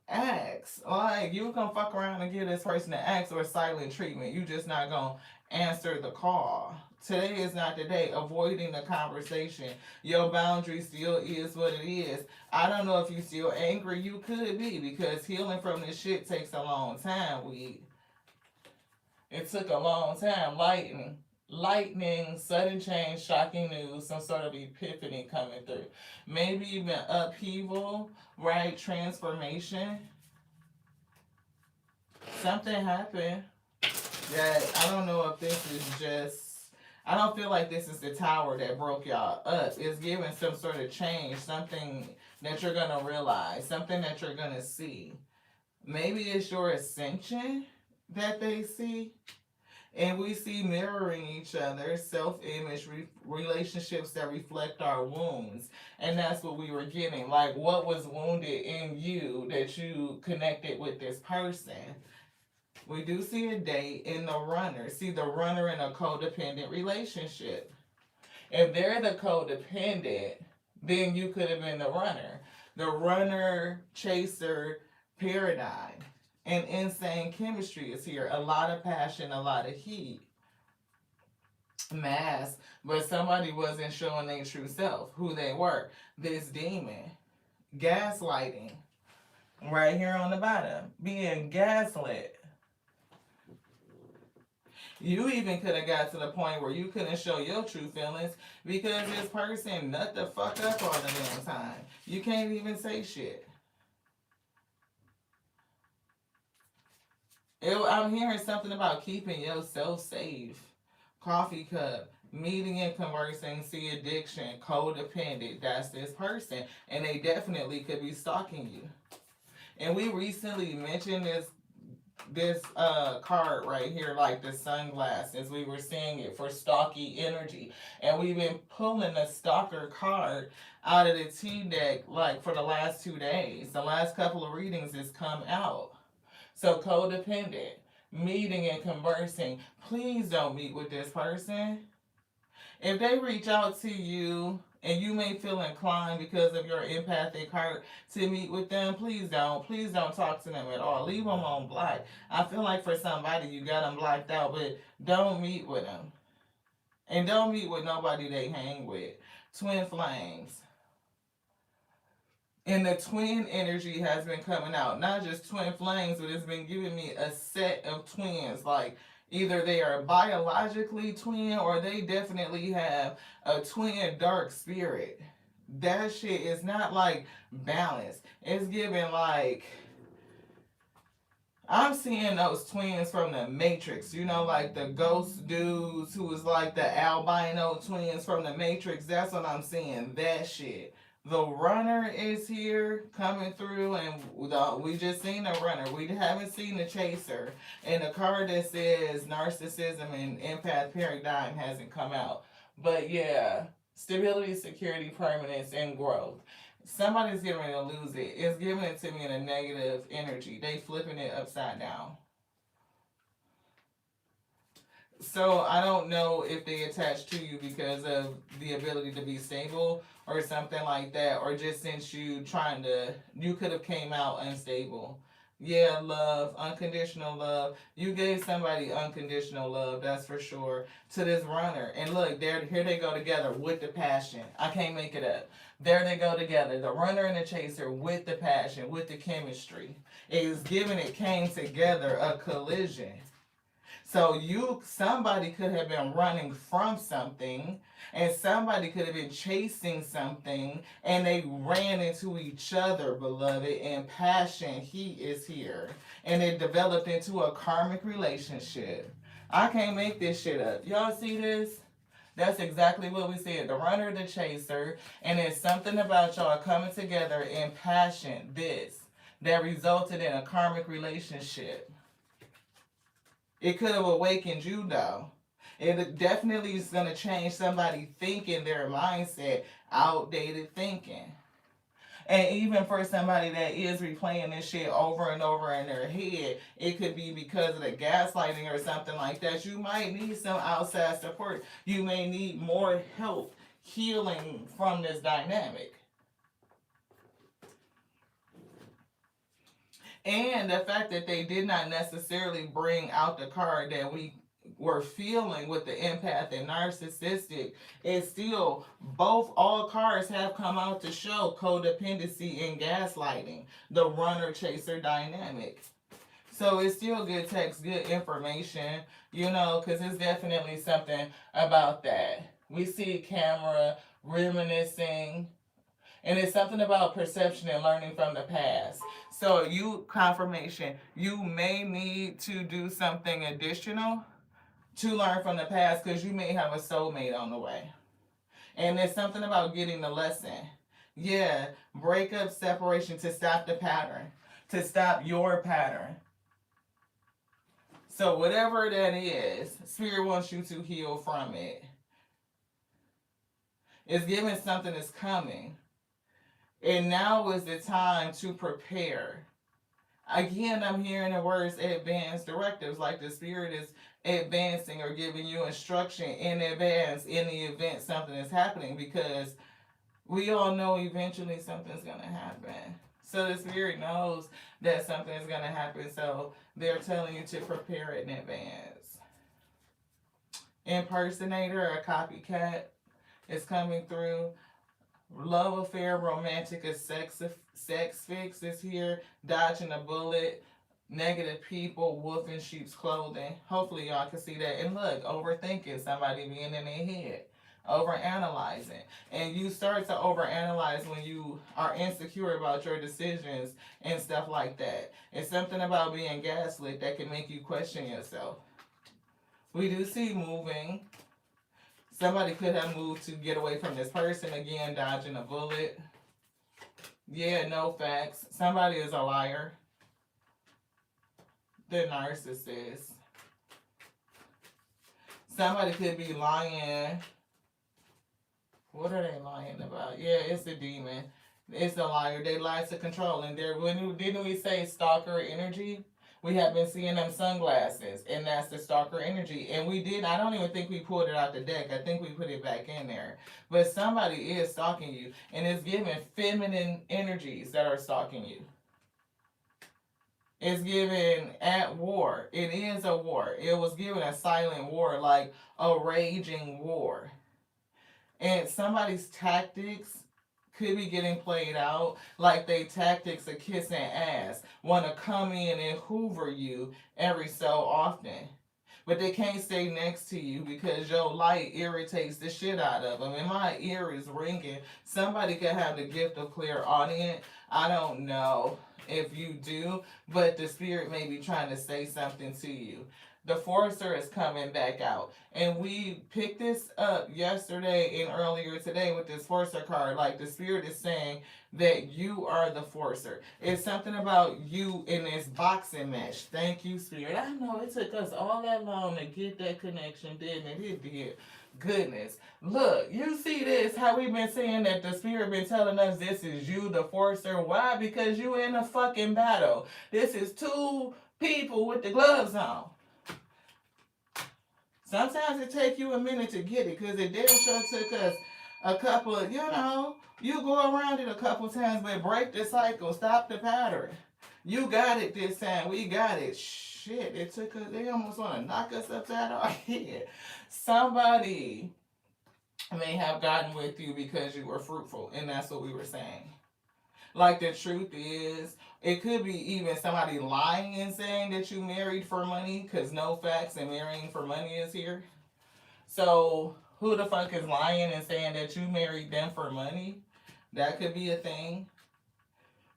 Ask. Like, you can fuck around and give this person an ask or silent treatment. You just not gonna answer the call. Today is not the day. Avoiding the conversation. Your boundary still is what it is. I don't know if you still angry. You could be, because healing from this shit takes a long time. It took a long time. Lightning, sudden change, shocking news, some sort of epiphany coming through. Maybe even upheaval, right? Transformation. Something happened that I don't know if this is just. I don't feel like this is the tower that broke y'all up. It's giving some sort of change, something that you're going to realize, something that you're going to see. Maybe it's your ascension that they see. And we see mirroring each other, self-image, relationships that reflect our wounds. And that's what we were getting. Like, what was wounded in you that you connected with this person? We do see a date in the runner. See the runner in a codependent relationship. If they're the codependent, then you could have been the runner. The runner, chaser paradigm. And insane chemistry is here. A lot of passion, a lot of heat. Mask, but somebody wasn't showing their true self, who they were. This demon. Gaslighting. Right here on the bottom. Being gaslit. You even could have got to the point where you couldn't show your true feelings because this person nut the fuck up all the damn time. You can't even say shit. I'm hearing something about keeping yourself safe. Coffee cup, meeting and conversing, see addiction, codependent. That's this person. And they definitely could be stalking you. And we recently mentioned this card right here, like the sunglasses. We were seeing it for stalky energy. And we've been pulling the stalker card out of the T deck like for the last 2 days. The last couple of readings has come out. So codependent, meeting and conversing. Please don't meet with this person. If they reach out to you and you may feel inclined because of your empathic heart to meet with them, please don't. Please don't talk to them at all. Leave them on block. I feel like for somebody you got them blocked out, but don't meet with them. And don't meet with nobody they hang with. Twin flames. And the twin energy has been coming out. Not just twin flames, but it's been giving me a set of twins. Like, either they are biologically twin or they definitely have a twin dark spirit. That shit is not like balanced. It's giving like... I'm seeing those twins from the Matrix. You know, like the ghost dudes who was like the albino twins from the Matrix. That's what I'm seeing. That shit. The runner is here coming through, and we just seen the runner. We haven't seen the chaser. And the card that says narcissism and empath paradigm hasn't come out. But yeah, stability, security, permanence, and growth. Somebody's getting ready to lose it. It's giving it to me in a negative energy. They flipping it upside down. So I don't know if they attach to you because of the ability to be stable or something like that, or just since you could have came out unstable. Yeah, love, unconditional love. You gave somebody unconditional love, that's for sure, to this runner. And look, here they go together with the passion. I can't make it up. There they go together, the runner and the chaser with the passion, with the chemistry. It came together, a collision. So somebody could have been running from something, and somebody could have been chasing something, and they ran into each other, beloved, and passion, heat is here. And it developed into a karmic relationship. I can't make this shit up. Y'all see this? That's exactly what we said. The runner, the chaser, and it's something about y'all coming together in passion, that resulted in a karmic relationship. It could have awakened you though. It definitely is going to change somebody thinking, their mindset, outdated thinking. And even for somebody that is replaying this shit over and over in their head, it could be because of the gaslighting or something like that. You might need some outside support. You may need more help healing from this dynamic. And the fact that they did not necessarily bring out the card that we were feeling with the empath and narcissistic, is still all cards have come out to show codependency and gaslighting, the runner chaser dynamic. So it's still good text, good information, because it's definitely something about that. We see camera reminiscing, and it's something about perception and learning from the past. So confirmation, you may need to do something additional to learn from the past, because you may have a soulmate on the way. And there's something about getting the lesson. Yeah, breakup, separation, to stop the pattern, to stop your pattern. So whatever that is, Spirit wants you to heal from it. It's giving something is coming. And now is the time to prepare. Again, I'm hearing the words advanced directives, like the Spirit is advancing or giving you instruction in advance in the event something is happening, because we all know eventually something's going to happen. So the Spirit knows that something is going to happen, so they're telling you to prepare it in advance. Impersonator or copycat is coming through. Love affair, romantic, or sex fix is here. Dodging a bullet, negative people, wolf in sheep's clothing. Hopefully y'all can see that. And look, overthinking, somebody being in their head, overanalyzing. And you start to overanalyze when you are insecure about your decisions and stuff like that. It's something about being gaslit that can make you question yourself. We do see moving. Somebody could have moved to get away from this person. Again, dodging a bullet. Yeah, no facts. Somebody is a liar. The narcissist. Somebody could be lying. What are they lying about? Yeah, it's the demon. It's the liar. They lie to control. And didn't we say stalker energy? We have been seeing them sunglasses, and that's the stalker energy. And I don't even think we pulled it out the deck. I think we put it back in there. But somebody is stalking you, and it's giving feminine energies that are stalking you. It's given at war. It is a war. It was given a silent war, like a raging war. And somebody's tactics could be getting played out, like they tactics of kissing ass, want to come in and hoover you every so often. But they can't stay next to you because your light irritates the shit out of them. And my ear is ringing. Somebody could have the gift of clairaudience. I don't know if you do, but the Spirit may be trying to say something to you. The Forcer is coming back out. And we picked this up yesterday and earlier today with this Forcer card. Like, the Spirit is saying that you are the Forcer. It's something about you in this boxing match. Thank you, Spirit. I know it took us all that long to get that connection, didn't it? It did. Goodness. Look, you see this, how we've been saying that the Spirit been telling us this is you, the Forcer. Why? Because you in a fucking battle. This is two people with the gloves on. Sometimes it take you a minute to get it, because it damn sure took us a couple of, you go around it a couple times, but break the cycle, stop the pattern. You got it this time. We got it. Shit, it took us, they almost want to knock us upside our head. Somebody may have gotten with you because you were fruitful, and that's what we were saying. Like, the truth is, It could be even somebody lying and saying that you married for money, because no facts and marrying for money is here. So who the fuck is lying and saying that you married them for money? That could be a thing.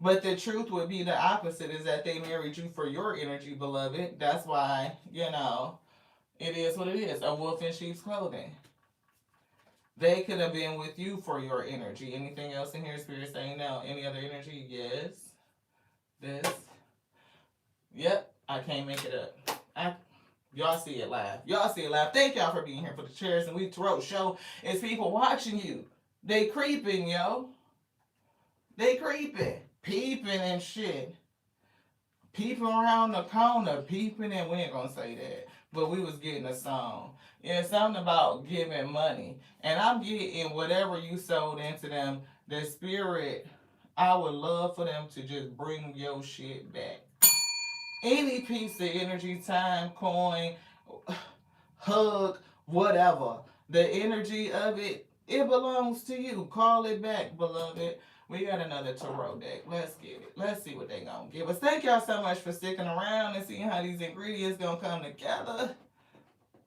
But the truth would be the opposite, is that they married you for your energy, beloved. That's why, it is what it is. A wolf in sheep's clothing. They could have been with you for your energy. Anything else in here, Spirit saying no? Any other energy? Yes. This. Yep. I can't make it up. Y'all see it live. Y'all see it live. Thank y'all for being here for the Chairs and We Throat show. It's people watching you. They creeping, yo. They creeping. Peeping and shit. Peeping around the corner. Peeping and we ain't gonna say that. But we was getting a song. Yeah, something about giving money. And I'm getting whatever you sold into them. The Spirit, I would love for them to just bring your shit back. Any piece of energy, time, coin, hug, whatever. The energy of it, it belongs to you. Call it back, beloved. We got another tarot deck. Let's get it. Let's see what they gonna give us. Thank y'all so much for sticking around and seeing how these ingredients gonna come together.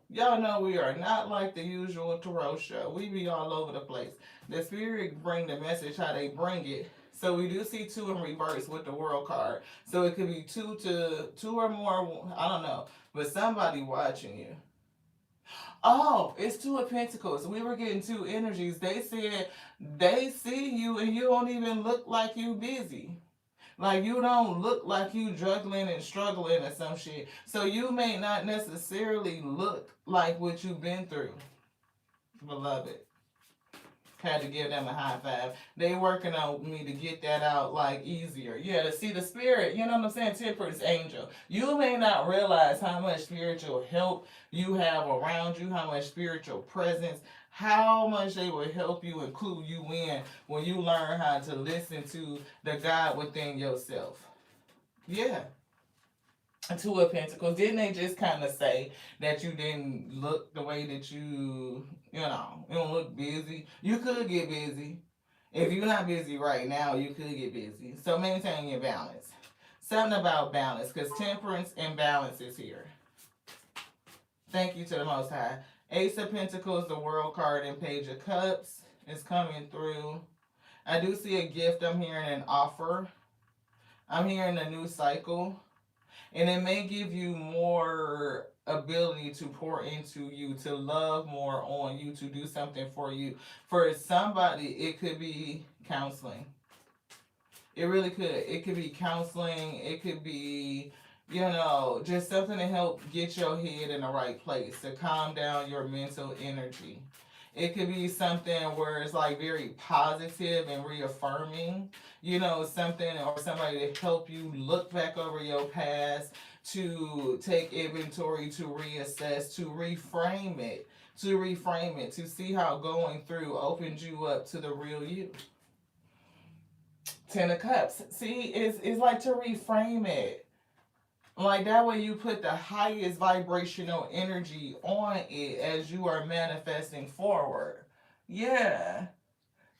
Y'all know we are not like the usual tarot show. We be all over the place. The Spirit bring the message how they bring it. So we do see 2 in reverse with the World card. So it could be 2 or more. I don't know. But somebody watching you. Oh, it's 2 of Pentacles. We were getting 2 energies. They said they see you and you don't even look like you busy. Like you don't look like you juggling and struggling or some shit. So you may not necessarily look like what you've been through, beloved. Had to give them a high five. They working on me to get that out like easier. Yeah, to see the Spirit, you know what I'm saying? Temperance angel. You may not realize how much spiritual help you have around you, how much spiritual presence, how much they will help you and clue you in when you learn how to listen to the God within yourself. Yeah. 2 of Pentacles. Didn't they just kind of say that you didn't look the way that you don't look busy? You could get busy. If you're not busy right now, you could get busy. So maintain your balance. Something about balance, because temperance and balance is here. Thank you to the Most High. Ace of Pentacles, the World card, and Page of Cups is coming through. I do see a gift. I'm hearing an offer. I'm hearing a new cycle. And it may give you more ability to pour into you, to love more on you, to do something for you. For somebody, it could be counseling. It really could. It could be counseling. It could be, just something to help get your head in the right place, to calm down your mental energy. It could be something where it's like very positive and reaffirming, something or somebody to help you look back over your past, to take inventory, to reassess, to reframe it, to see how going through opened you up to the real you. 10 of Cups. See, it's like to reframe it. Like that way you put the highest vibrational energy on it as you are manifesting forward. Yeah.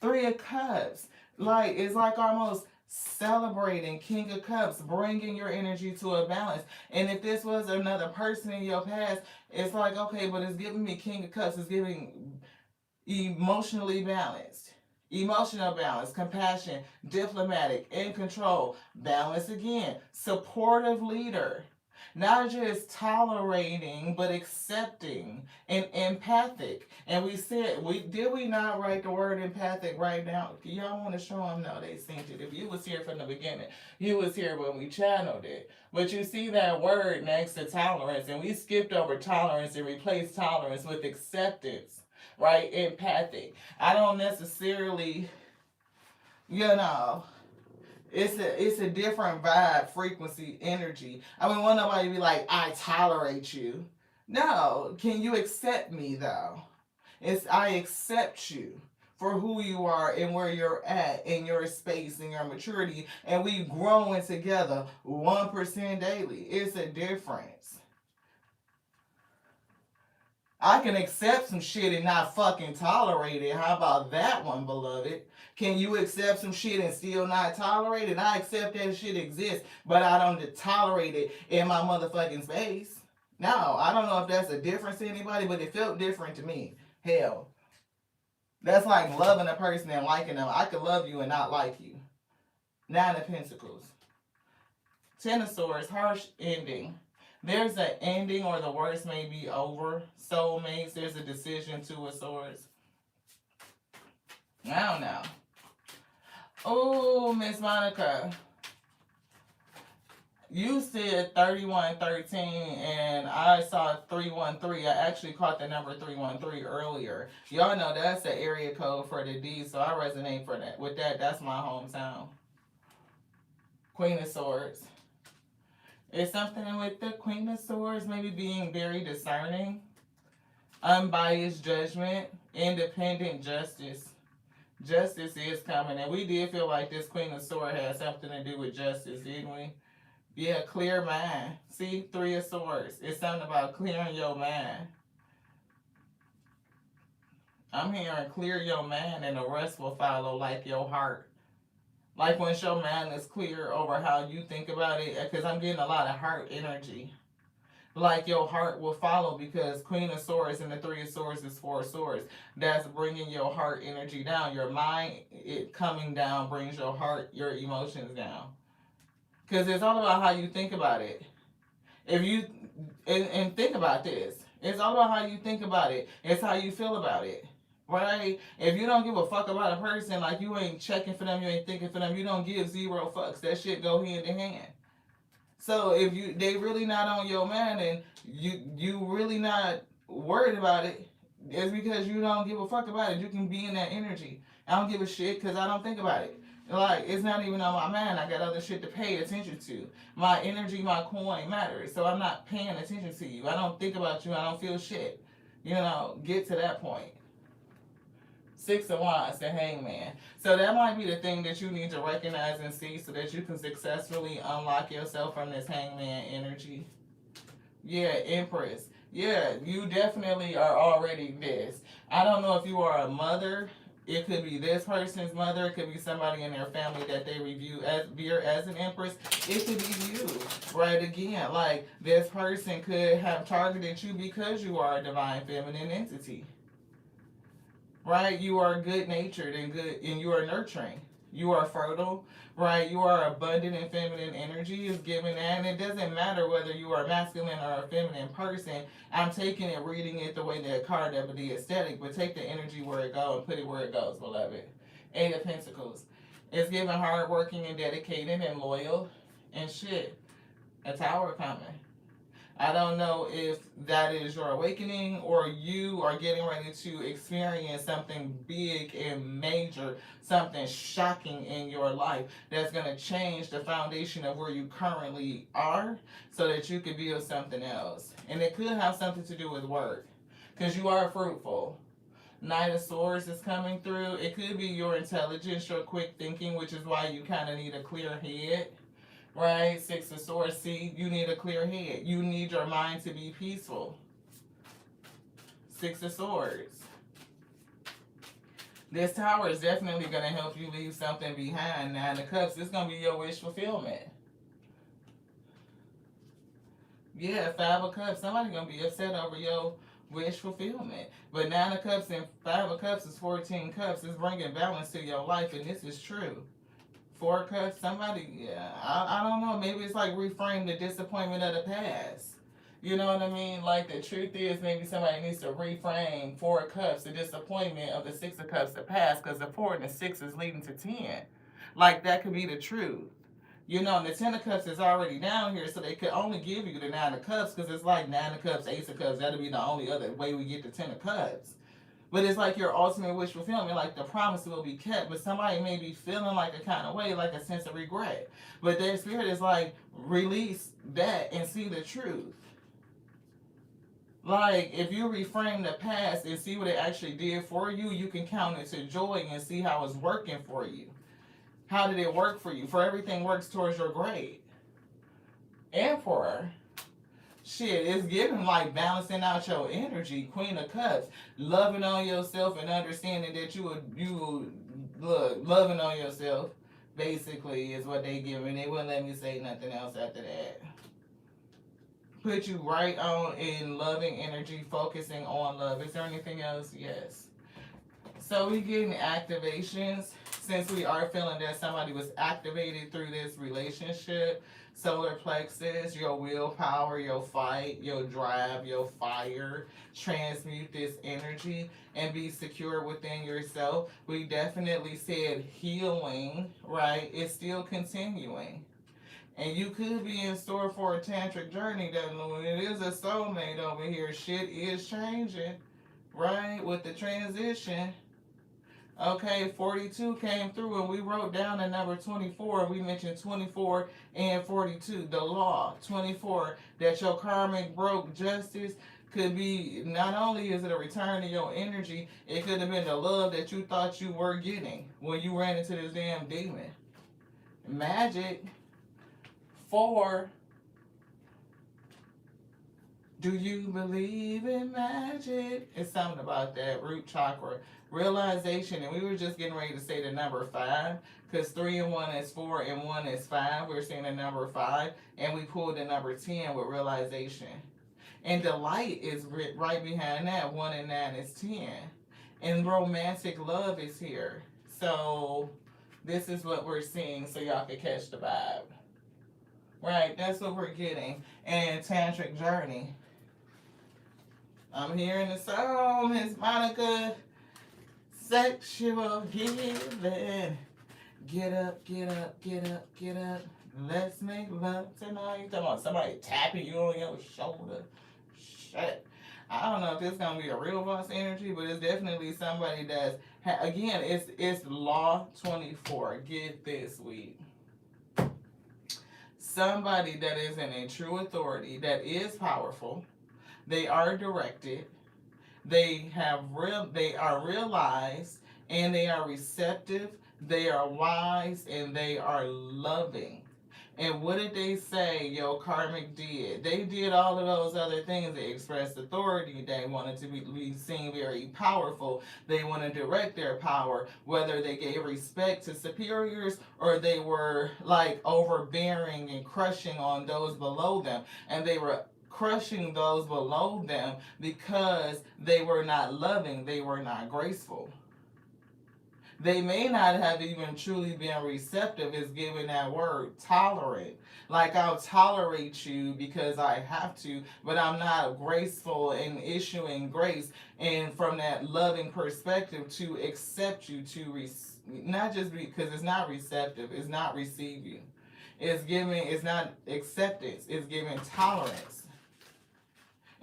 3 of Cups. Like, it's like almost celebrating King of Cups, bringing your energy to a balance. And if this was another person in your past, it's like, okay, but it's giving me King of Cups. It's giving emotionally balanced. Emotional balance, compassion, diplomatic, in control, balance again, supportive leader, not just tolerating, but accepting and empathic. And we said, did we not write the word empathic right now? Y'all want to show them? No, they synced it. If you was here from the beginning, you was here when we channeled it. But you see that word next to tolerance, and we skipped over tolerance and replaced tolerance with acceptance. Right? Empathic. I don't necessarily, it's a different vibe, frequency, energy. I mean, want nobody to be like, I tolerate you. No. Can you accept me, though? It's I accept you for who you are and where you're at in your space and your maturity. And we growing together 1% daily. It's a difference. I can accept some shit and not fucking tolerate it. How about that one, beloved? Can you accept some shit and still not tolerate it? I accept that shit exists, but I don't tolerate it in my motherfucking space. No, I don't know if that's a difference to anybody, but it felt different to me. Hell, that's like loving a person and liking them. I could love you and not like you. Nine of Pentacles. Ten of Swords, harsh ending. There's an ending, or the worst may be over. Soulmates, there's a decision. Two of Swords. I don't know. Oh, Miss Monica. You said 3113 and I saw 313. I actually caught the number 313 earlier. Y'all know that's the area code for the D, so I resonate for that. With that, that's my hometown. Queen of Swords. It's something with the Queen of Swords, maybe being very discerning, unbiased judgment, independent justice. Justice is coming, and we did feel like this Queen of Swords had something to do with justice, didn't we? Yeah, clear mind. See, Three of Swords. It's something about clearing your mind. I'm hearing clear your mind and the rest will follow, like your heart. Like when your mind is clear over how you think about it, because I'm getting a lot of heart energy. Like your heart will follow, because Queen of Swords and the Three of Swords is Four of Swords. That's bringing your heart energy down. Your mind, it coming down, brings your heart, your emotions down. Because it's all about how you think about it. If you, and think about this. It's all about how you think about it. It's how you feel about it. Right? If you don't give a fuck about a person, like you ain't checking for them, you ain't thinking for them, you don't give zero fucks. That shit go hand in hand. So if they really not on your mind and you really not worried about it, it's because you don't give a fuck about it. You can be in that energy. I don't give a shit because I don't think about it. Like, it's not even on my mind. I got other shit to pay attention to. My energy, my coin matters. So I'm not paying attention to you. I don't think about you. I don't feel shit. You know, get to that point. Six of Wands, the Hangman. So that might be the thing that you need to recognize and see so that you can successfully unlock yourself from this Hangman energy. Yeah, Empress. Yeah, you definitely are already this. I don't know if you are a mother. It could be this person's mother. It could be somebody in their family that they review as an Empress. It could be you, right? Again, like this person could have targeted you because you are a divine feminine entity, right? You are good natured and good, and you are nurturing. You are fertile, right? You are abundant and feminine energy is given that. And it doesn't matter whether you are a masculine or a feminine person. I'm taking it, reading it the way that card of the aesthetic, but take the energy where it goes and put it where it goes, beloved. Eight of Pentacles. It's given hardworking and dedicated and loyal and shit. A tower coming. I don't know if that is your awakening or you are getting ready to experience something big and major, something shocking in your life that's going to change the foundation of where you currently are so that you can build something else. And it could have something to do with work because you are fruitful. Knight of Swords is coming through. It could be your intelligence, your quick thinking, which is why you kind of need a clear head. Right? Six of Swords. See, you need a clear head. You need your mind to be peaceful. Six of Swords. This tower is definitely going to help you leave something behind. Nine of Cups. It's going to be your wish fulfillment. Yeah, Five of Cups. Somebody's going to be upset over your wish fulfillment. But Nine of Cups and Five of Cups is 14 cups. It's bringing balance to your life, and this is true. Four Cups, somebody, yeah, I don't know. Maybe it's like reframe the disappointment of the past. You know what I mean? Like the truth is maybe somebody needs to reframe Four Cups, the disappointment of the Six of Cups, the past, because the 4 and the 6 is leading to 10. Like that could be the truth. You know, and the 10 of Cups is already down here, so they could only give you the 9 of Cups because it's like 9 of Cups, Ace of Cups. That'll be the only other way we get the 10 of Cups. But it's like your ultimate wish fulfillment, like the promise will be kept, but somebody may be feeling like a kind of way, like a sense of regret. But their spirit is like, release that and see the truth. Like, if you reframe the past and see what it actually did for you, you can count it to joy and see how it's working for you. How did it work for you? For everything works towards your grade. Emperor. shit, it's giving like balancing out your energy. Queen of Cups, loving on yourself and understanding that you look loving on yourself. Basically, is what they give me. They wouldn't let me say nothing else after that. Put you right on in loving energy, focusing on love. Is there anything else? Yes. So we getting activations since we are feeling that somebody was activated through this relationship. Solar plexus, your willpower, your fight, your drive, your fire. Transmute this energy and be secure within yourself. We definitely said healing, right? It's still continuing. And you could be in store for a tantric journey. That when it is a soulmate over here, shit is changing, right? With the transition. Okay, 42 came through and we wrote down the number 24. We mentioned 24 and 42. The law, 24, that your karmic broke justice could be, not only is it a return to your energy, it could have been the love that you thought you were getting when you ran into this damn demon. Magic, 4. Do you believe in magic? It's something about that root chakra. Realization, and we were just getting ready to say the number 5, because 3 and 1 is 4 and 1 is 5. We're saying the number 5, and we pulled the number 10 with realization. And delight is right behind that. 1 and 9 is 10. And romantic love is here. So this is what we're seeing so y'all can catch the vibe. Right, that's what we're getting. And tantric journey. I'm hearing the song, Miss Monica. Sexual healing. Get up, get up, get up, get up. Let's make love tonight. Come on, somebody tapping you on your shoulder. Shit. I don't know if this is gonna be a real boss energy, but it's definitely somebody that's again. It's law 24. Get this week. Somebody that is in a true authority, that is powerful. They are directed. They are realized, and they are receptive. They are wise, and they are loving. And what did they say your karmic did? They did all of those other things. They expressed authority. They wanted to be seen very powerful. They want to direct their power, whether they gave respect to superiors or they were like overbearing and crushing on those below them. And they were crushing those below them because they were not loving. They were not graceful. They may not have even truly been receptive, is giving that word, tolerant. Like, I'll tolerate you because I have to, but I'm not graceful in issuing grace. And from that loving perspective, to accept you, to not just because it's not receptive, it's not receiving. It's not acceptance, it's giving tolerance.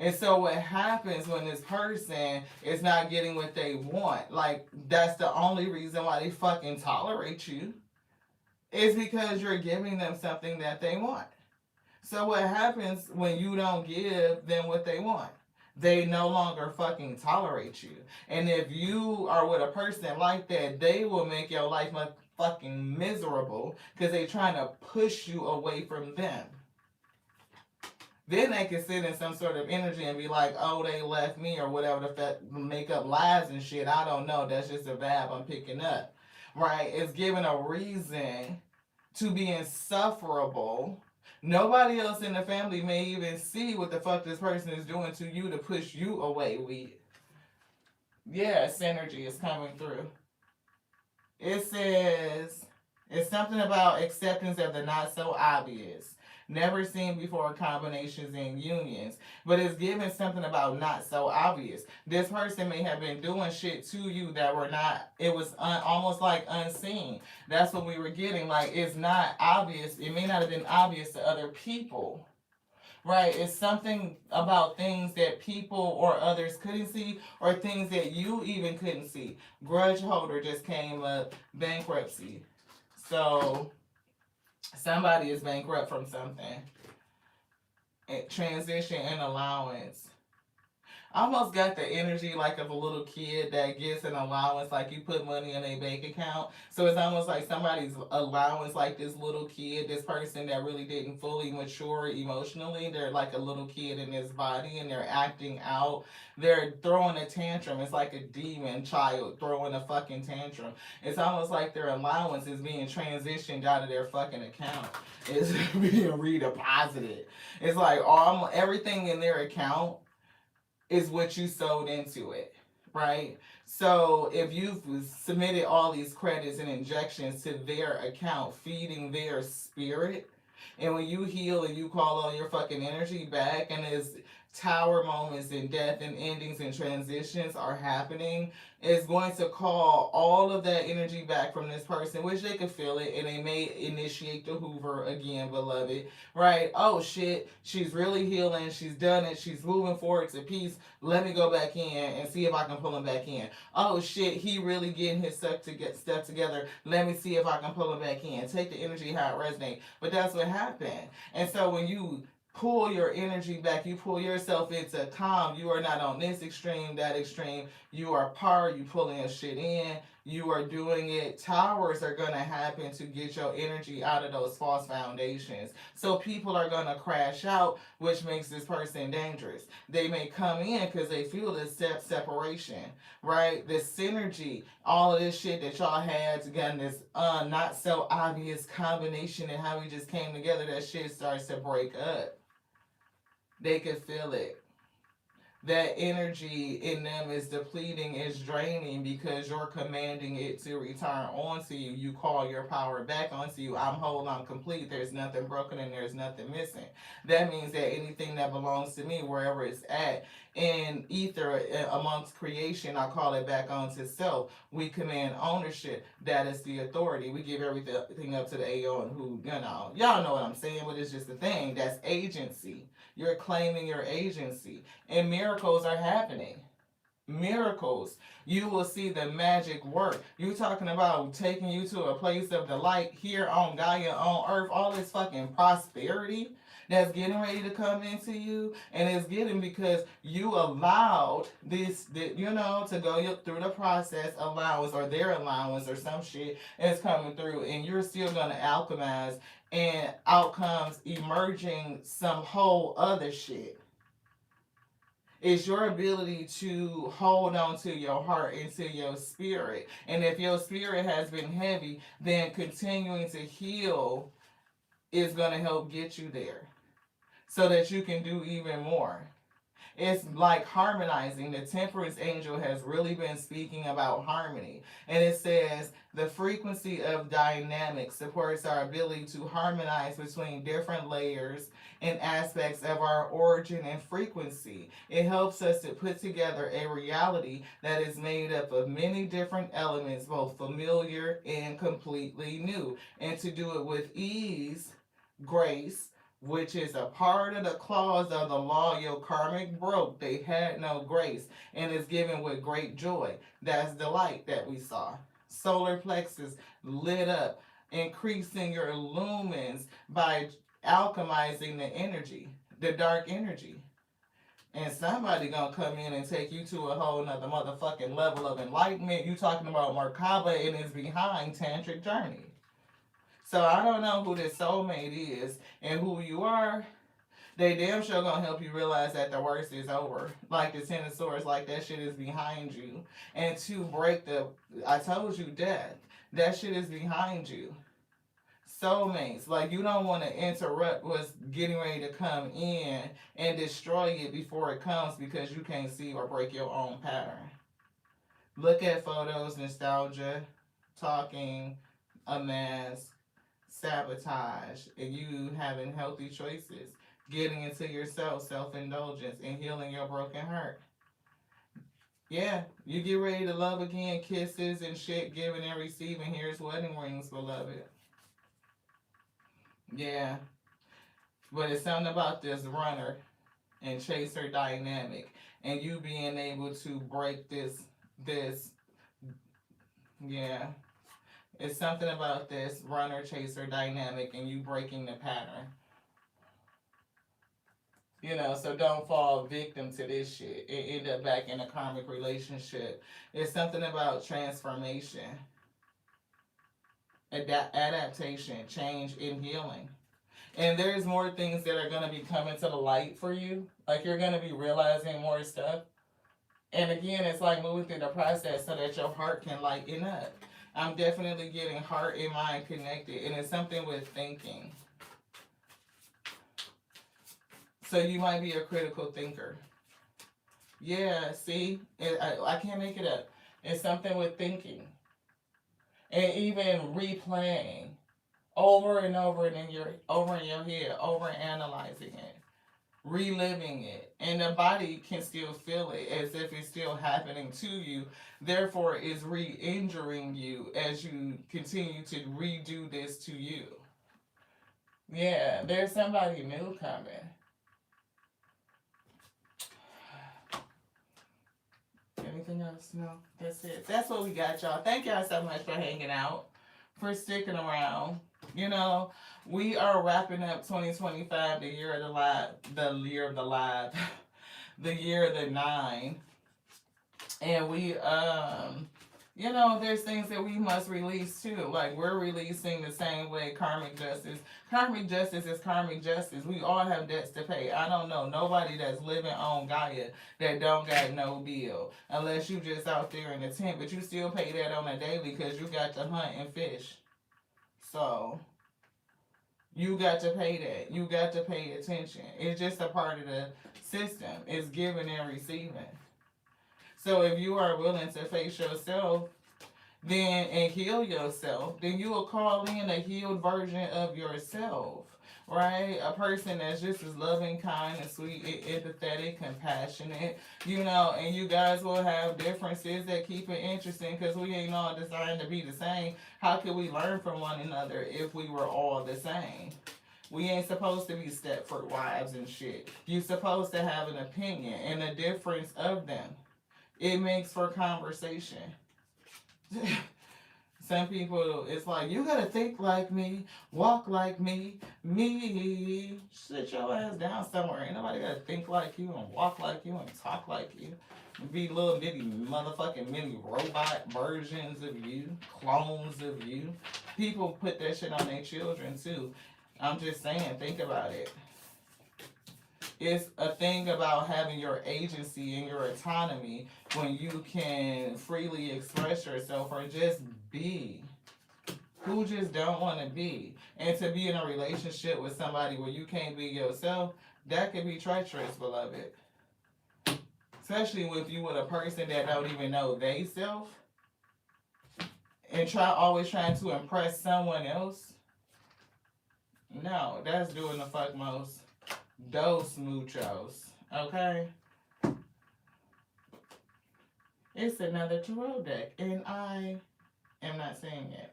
And so what happens when this person is not getting what they want, like, that's the only reason why they fucking tolerate you, is because you're giving them something that they want. So what happens when you don't give them what they want? They no longer fucking tolerate you. And if you are with a person like that, they will make your life fucking miserable because they're trying to push you away from them. Then they can sit in some sort of energy and be like, oh, they left me or whatever, make up lies and shit. I don't know. That's just a vibe I'm picking up. Right? It's giving a reason to be insufferable. Nobody else in the family may even see what the fuck this person is doing to you to push you away with. Yeah, synergy is coming through. It says, it's something about acceptance of the not so obvious. Never seen before combinations and unions. But it's giving something about not so obvious. This person may have been doing shit to you that were not, it was almost like unseen. That's what we were getting. Like, it's not obvious. It may not have been obvious to other people. Right? It's something about things that people or others couldn't see, or things that you even couldn't see. Grudge holder just came up. Bankruptcy. So somebody is bankrupt from something. Transition and allowance. I almost got the energy like of a little kid that gets an allowance, like you put money in a bank account. So it's almost like somebody's allowance, like this little kid, this person that really didn't fully mature emotionally. They're like a little kid in this body and they're acting out. They're throwing a tantrum. It's like a demon child throwing a fucking tantrum. It's almost like their allowance is being transitioned out of their fucking account. It's being redeposited. It's like all everything in their account is what you sold into it, right? So if you've submitted all these credits and injections to their account, feeding their spirit, and when you heal and you call all your fucking energy back, and as tower moments and death and endings and transitions are happening, it's going to call all of that energy back from this person, which they can feel it, and they may initiate the Hoover again, beloved, right? Oh shit, she's really healing, she's done it, she's moving forward to peace. Let me go back in and see if I can pull him back in. Oh shit, he really getting his stuff to get stuff together. Let me see if I can pull him back in. Take the energy how it resonates. But that's what happened. And so when you pull your energy back, you pull yourself into calm. You are not on this extreme, that extreme. You are par, you pulling your shit in, you are doing it. Towers are gonna happen to get your energy out of those false foundations. So people are gonna crash out, which makes this person dangerous. They may come in because they feel this separation, right? This synergy, all of this shit that y'all had together, this not so obvious combination and how we just came together, that shit starts to break up. They could feel it. That energy in them is depleting, is draining because you're commanding it to return onto you. You call your power back onto you. I'm whole, I'm complete. There's nothing broken and there's nothing missing. That means that anything that belongs to me, wherever it's at, in ether amongst creation, I call it back onto self. We command ownership. That is the authority. We give everything up to the AO and who, y'all know what I'm saying, but it's just a thing. That's agency. You're claiming your agency. And miracles are happening. Miracles. You will see the magic work. You talking about taking you to a place of delight here on Gaia, on Earth, all this fucking prosperity that's getting ready to come into you, and it's getting because you allowed to go through the process allowance or their allowance or some shit is coming through, and you're still gonna alchemize and outcomes emerging some whole other shit. It's your ability to hold on to your heart and to your spirit. And if your spirit has been heavy, then continuing to heal is going to help get you there so that you can do even more. It's like harmonizing. The temperance angel has really been speaking about harmony. And it says the frequency of dynamics supports our ability to harmonize between different layers and aspects of our origin and frequency. It helps us to put together a reality that is made up of many different elements, both familiar and completely new, and to do it with ease, grace, which is a part of the clause of the law your karmic broke. They had no grace, and is given with great joy. That's the light that we saw. Solar plexus lit up, increasing your lumens by alchemizing the energy, the dark energy. And somebody gonna come in and take you to a whole nother motherfucking level of enlightenment. You talking about Merkaba and it's behind Tantric Journey. So I don't know who this soulmate is and who you are. They damn sure gonna help you realize that the worst is over. Like the Ten of Swords, like that shit is behind you. And to break I told you death. That shit is behind you. Soulmates, like you don't want to interrupt what's getting ready to come in and destroy it before it comes because you can't see or break your own pattern. Look at photos, nostalgia, talking, a mask, sabotage, and you having healthy choices, getting into yourself, self-indulgence, and healing your broken heart. Yeah, you get ready to love again, kisses and shit, giving and receiving. Here's wedding rings, beloved. Yeah, but it's something about this runner and chaser dynamic, and you being able to break this. Yeah, it's something about this runner chaser dynamic, and you breaking the pattern. You know, so don't fall victim to this shit and end up back in a karmic relationship. It's something about transformation, adaptation, change, and healing. And there's more things that are going to be coming to the light for you. Like you're going to be realizing more stuff. And again, it's like moving through the process so that your heart can lighten up. I'm definitely getting heart and mind connected. And it's something with thinking. So you might be a critical thinker. Yeah, see? I can't make it up. It's something with thinking. And even replaying over and over in your head, over analyzing it, reliving it, and the body can still feel it as if it's still happening to you. Therefore, it's re-injuring you as you continue to redo this to you. Yeah, there's somebody new coming. Anything else? No, that's it. That's what we got, y'all. Thank y'all so much for hanging out, for sticking around. You know, we are wrapping up 2025, the year of the live, the year of the nine, and we you know, there's things that we must release too. Like we're releasing the same way karmic justice. Karmic justice is karmic justice. We all have debts to pay. I don't know nobody that's living on Gaia that don't got no bill. Unless you just out there in the tent, but you still pay that on a daily because you got to hunt and fish. So you got to pay that. You got to pay attention. It's just a part of the system. It's giving and receiving. So if you are willing to face yourself, then and heal yourself, then you will call in a healed version of yourself, right? A person that's just as loving, kind, and sweet, empathetic, compassionate, you know, and you guys will have differences that keep it interesting because we ain't all designed to be the same. How could we learn from one another if we were all the same? We ain't supposed to be Stepford wives and shit. You supposed to have an opinion and a difference of them. It makes for conversation. Some people, it's like, you gotta think like me, walk like me. Sit your ass down somewhere. Ain't nobody gotta think like you and walk like you and talk like you. Be little bitty motherfucking mini robot versions of you, clones of you. People put that shit on their children too. I'm just saying, think about it. It's a thing about having your agency and your autonomy when you can freely express yourself or just be. Who just don't want to be? And to be in a relationship with somebody where you can't be yourself, that could be treacherous, beloved. Especially if you with a person that don't even know they self and always trying to impress someone else. No, that's doing the fuck most. Dos muchos. Okay? It's another tarot deck, and I am not seeing it.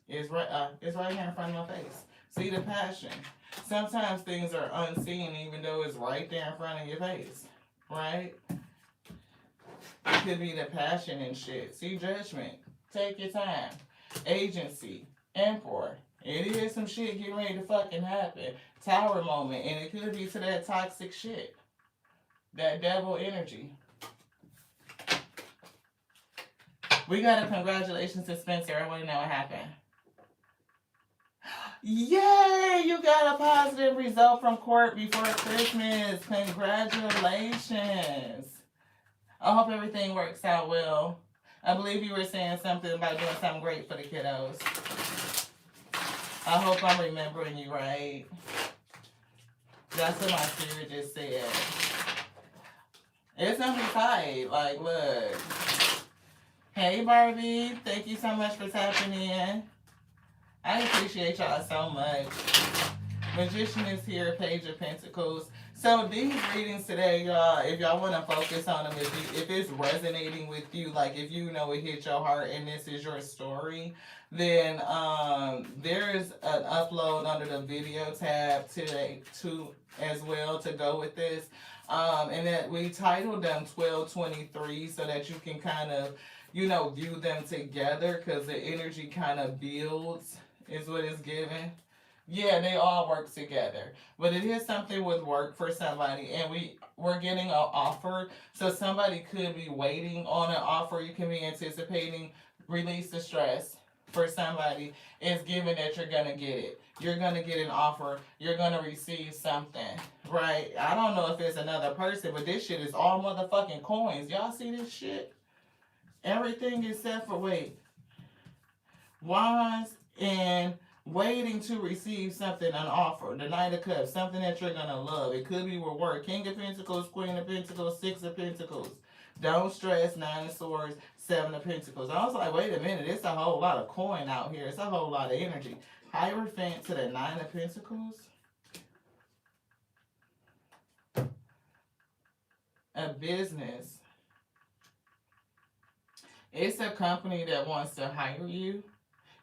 It's right here in front of my face. See the passion. Sometimes things are unseen even though it's right there in front of your face. Right? It could be the passion and shit. See, judgment. Take your time. Agency. Emperor. It is some shit getting ready to fucking happen. Tower moment. And it could be to that toxic shit. That devil energy. We got a congratulations to Spencer. I want to know what happened. Yay! You got a positive result from court before Christmas. Congratulations. I hope everything works out well. I believe you were saying something about doing something great for the kiddos. I hope I'm remembering you right. That's what my spirit just said. It's gonna be tight. Like, look. Hey, Barbie. Thank you so much for tapping in. I appreciate y'all so much. Magician is here, Page of Pentacles. So these readings today, y'all, if y'all want to focus on them, if it's resonating with you, like if you know it hit your heart and this is your story, then there's an upload under the video tab today too as well to go with this. And that we titled them 1223 so that you can kind of, you know, view them together because the energy kind of builds is what it's given. Yeah, they all work together. But it is something with work for somebody, and we're getting an offer. So somebody could be waiting on an offer. You can be anticipating. Release the stress for somebody is given that you're gonna get it. You're gonna get an offer. You're gonna receive something, right? I don't know if it's another person, but this shit is all motherfucking coins. Y'all see this shit? Everything except for wait, wands and waiting to receive something, an offer, the Knight of Cups, something that you're gonna love. It could be with work. King of Pentacles, Queen of Pentacles, Six of Pentacles. Don't stress, Nine of Swords, Seven of Pentacles. I was like, wait a minute, it's a whole lot of coin out here. It's a whole lot of energy. Hierophant to the Nine of Pentacles. A business. It's a company that wants to hire you.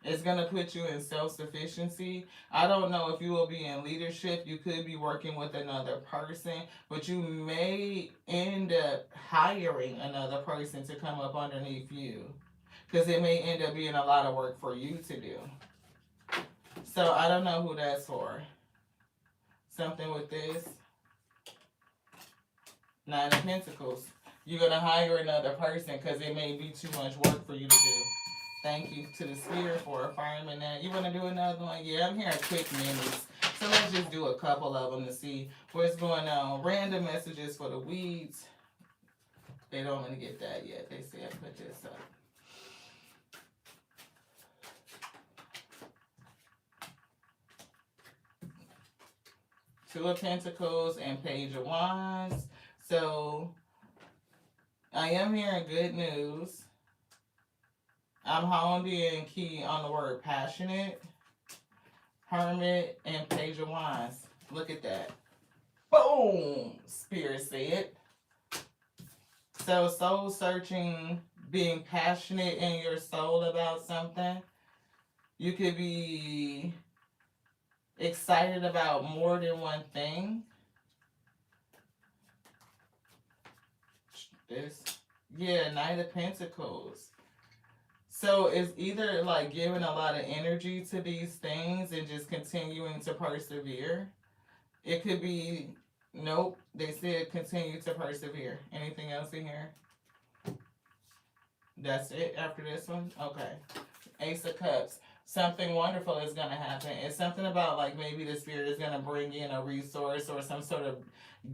It's going to put you in self-sufficiency. I don't know if you will be in leadership. You could be working with another person, but you may end up hiring another person to come up underneath you because it may end up being a lot of work for you to do. So I don't know who that's for. Something with this. Nine of Pentacles. You're going to hire another person because it may be too much work for you to do. Thank you to the Spirit for affirming that. You want to do another one? Yeah, I'm hearing quick minutes. So let's just do a couple of them to see what's going on. Random messages for the weeds. They don't want to get that yet. They said put this up. Two of Pentacles and Page of Wands. So I am hearing good news. I'm honed in key on the word passionate, Hermit, and Page of Wands. Look at that. Boom! Spirit said. So soul searching, being passionate in your soul about something. You could be excited about more than one thing. This. Yeah, Knight of Pentacles. So it's either like giving a lot of energy to these things and just continuing to persevere. It could be, nope, they said continue to persevere. Anything else in here? That's it after this one? Okay. Ace of Cups. Something wonderful is going to happen. It's something about like maybe the Spirit is going to bring in a resource or some sort of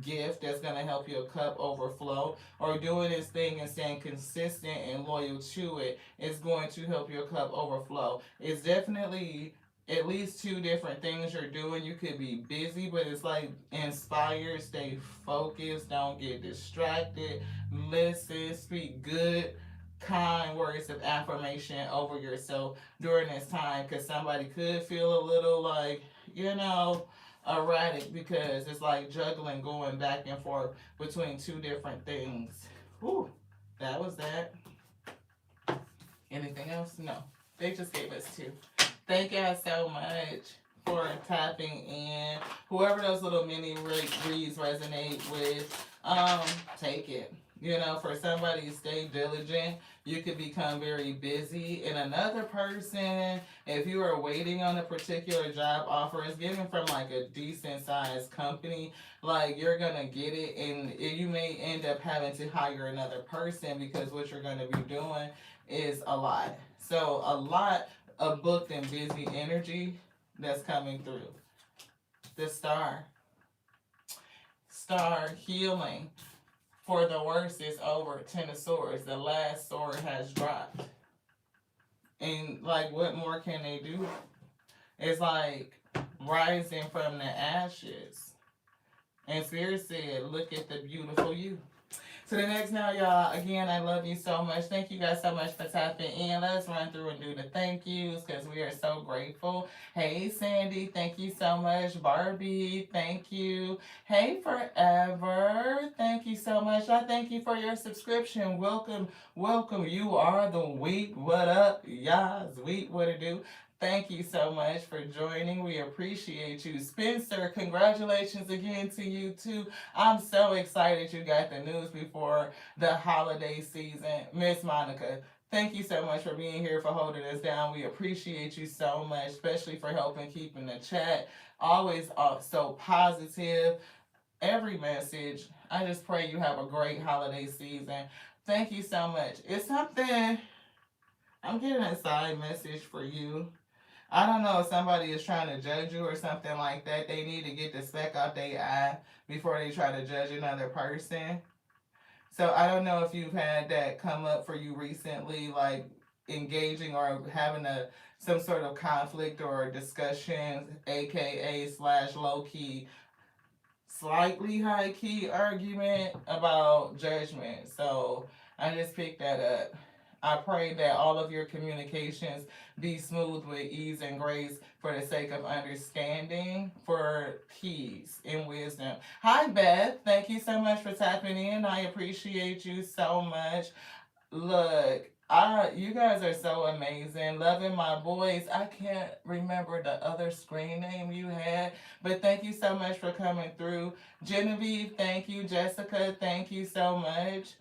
gift that's going to help your cup overflow, or doing this thing and staying consistent and loyal to it is going to help your cup overflow. It's definitely at least two different things you're doing. You could be busy, but it's like inspired, stay focused, don't get distracted, listen, speak good, kind words of affirmation over yourself during this time, because somebody could feel a little like, erratic because it's like juggling, going back and forth between two different things. Whew, that was that. Anything else? No. They just gave us two. Thank y'all so much for tapping in. Whoever those little mini reads resonate with, take it. For somebody to stay diligent, you could become very busy. And another person, if you are waiting on a particular job offer, is given from like a decent sized company, like you're going to get it, and you may end up having to hire another person because what you're going to be doing is a lot. So a lot of booked and busy energy that's coming through. The Star healing. For the worst is over. Ten of Swords. The last sword has dropped. And like, what more can they do? It's like rising from the ashes. And Spirit said, look at the beautiful you. To the next now, y'all. Again, I love you so much. Thank you guys so much for tapping in. Let's run through and do the thank yous because we are so grateful. Hey, Sandy. Thank you so much. Barbie. Thank you. Hey, Forever. Thank you so much. I thank you for your subscription. Welcome. You are the week. What up, y'all? Week. What it do? Thank you so much for joining. We appreciate you. Spencer, congratulations again to you too. I'm so excited you got the news before the holiday season. Miss Monica, Thank you so much for being here, for holding us down. We appreciate you so much, especially for helping keeping the chat always so positive. Every message. I just pray you have a great holiday season. Thank you so much. It's something, I'm getting a side message for you. I don't know if somebody is trying to judge you or something like that. They need to get the speck out their eye before they try to judge another person. So I don't know if you've had that come up for you recently, like engaging or having a some sort of conflict or discussion, aka slash low key, slightly high key argument about judgment. So I just picked that up. I pray that all of your communications be smooth with ease and grace for the sake of understanding, for peace and wisdom. Hi, Beth. Thank you so much for tapping in. I appreciate you so much. Look, you guys are so amazing. Loving my boys. I can't remember the other screen name you had, but thank you so much for coming through. Genevieve, thank you. Jessica, thank you so much.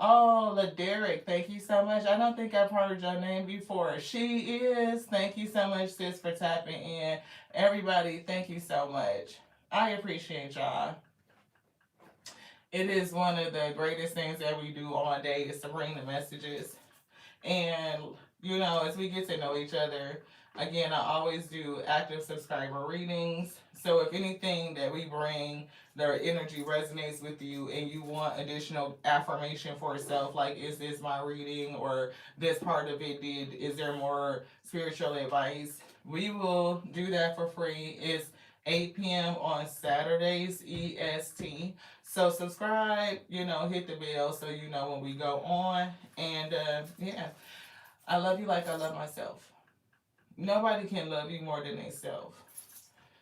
Oh, LaDerek, thank you so much. I don't think I've heard your name before. She is. Thank you so much, sis, for tapping in. Everybody, thank you so much. I appreciate y'all. It is one of the greatest things that we do all day is to bring the messages. And, you know, as we get to know each other, again, I always do active subscriber readings. So if anything that we bring, their energy resonates with you and you want additional affirmation for yourself, like, is this my reading, or this part of it is there more spiritual advice? We will do that for free. It's 8 p.m. on Saturdays, EST. So subscribe, hit the bell so you know when we go on. And yeah, I love you like I love myself. Nobody can love you more than themselves.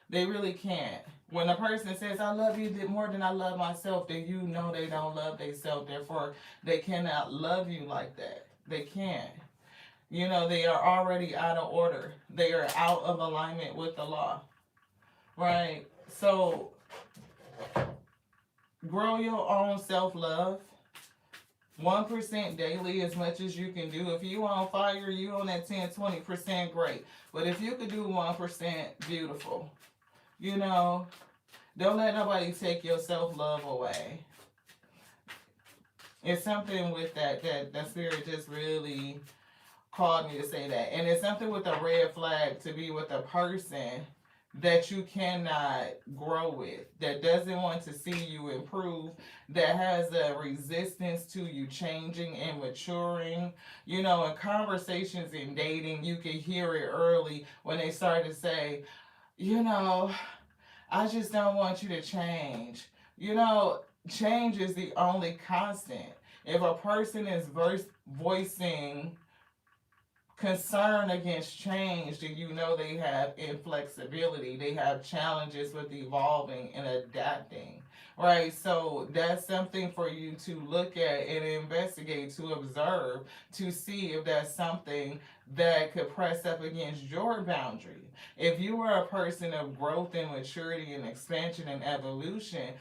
They really can't. When a person says, I love you more than I love myself, then you know they don't love themselves. Therefore, they cannot love you like that. They can't. They are already out of order. They are out of alignment with the law. Right? So, grow your own self-love. 1% daily, as much as you can do. If you on fire, you on that 10-20%, great. But if you could do 1%, beautiful. Don't let nobody take your self-love away. It's something with that spirit just really called me to say that. And it's something with a red flag to be with a person that you cannot grow with, that doesn't want to see you improve, that has a resistance to you changing and maturing. In conversations in dating, you can hear it early when they start to say, I just don't want you to change. Change is the only constant. If a person is voicing concern against change, then they have inflexibility. They have challenges with evolving and adapting, right? So that's something for you to look at and investigate, to observe, to see if that's something that could press up against your boundary. If you are a person of growth and maturity and expansion and evolution,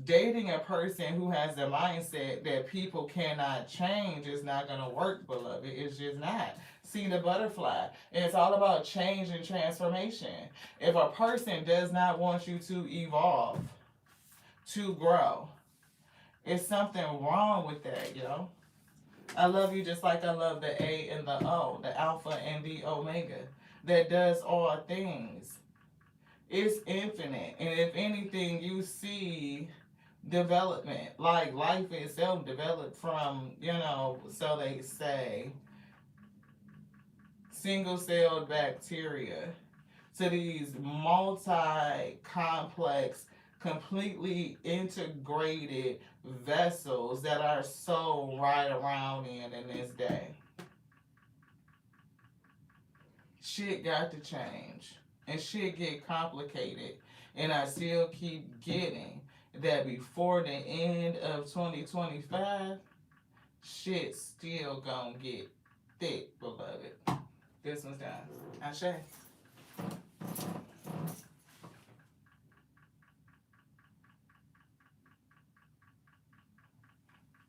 dating a person who has the mindset that people cannot change is not going to work, beloved. It's just not. See the butterfly. And it's all about change and transformation. If a person does not want you to evolve, to grow, it's something wrong with that, I love you just like I love the A and the O, the Alpha and the Omega, that does all things. It's infinite. And if anything, you see development, like life itself developed from, so they say, single-celled bacteria to these multi-complex, completely integrated vessels that our soul ride around in this day. Shit got to change. And shit get complicated. And I still keep getting that before the end of 2025, shit still gonna get thick, beloved. This one's done. Ashe.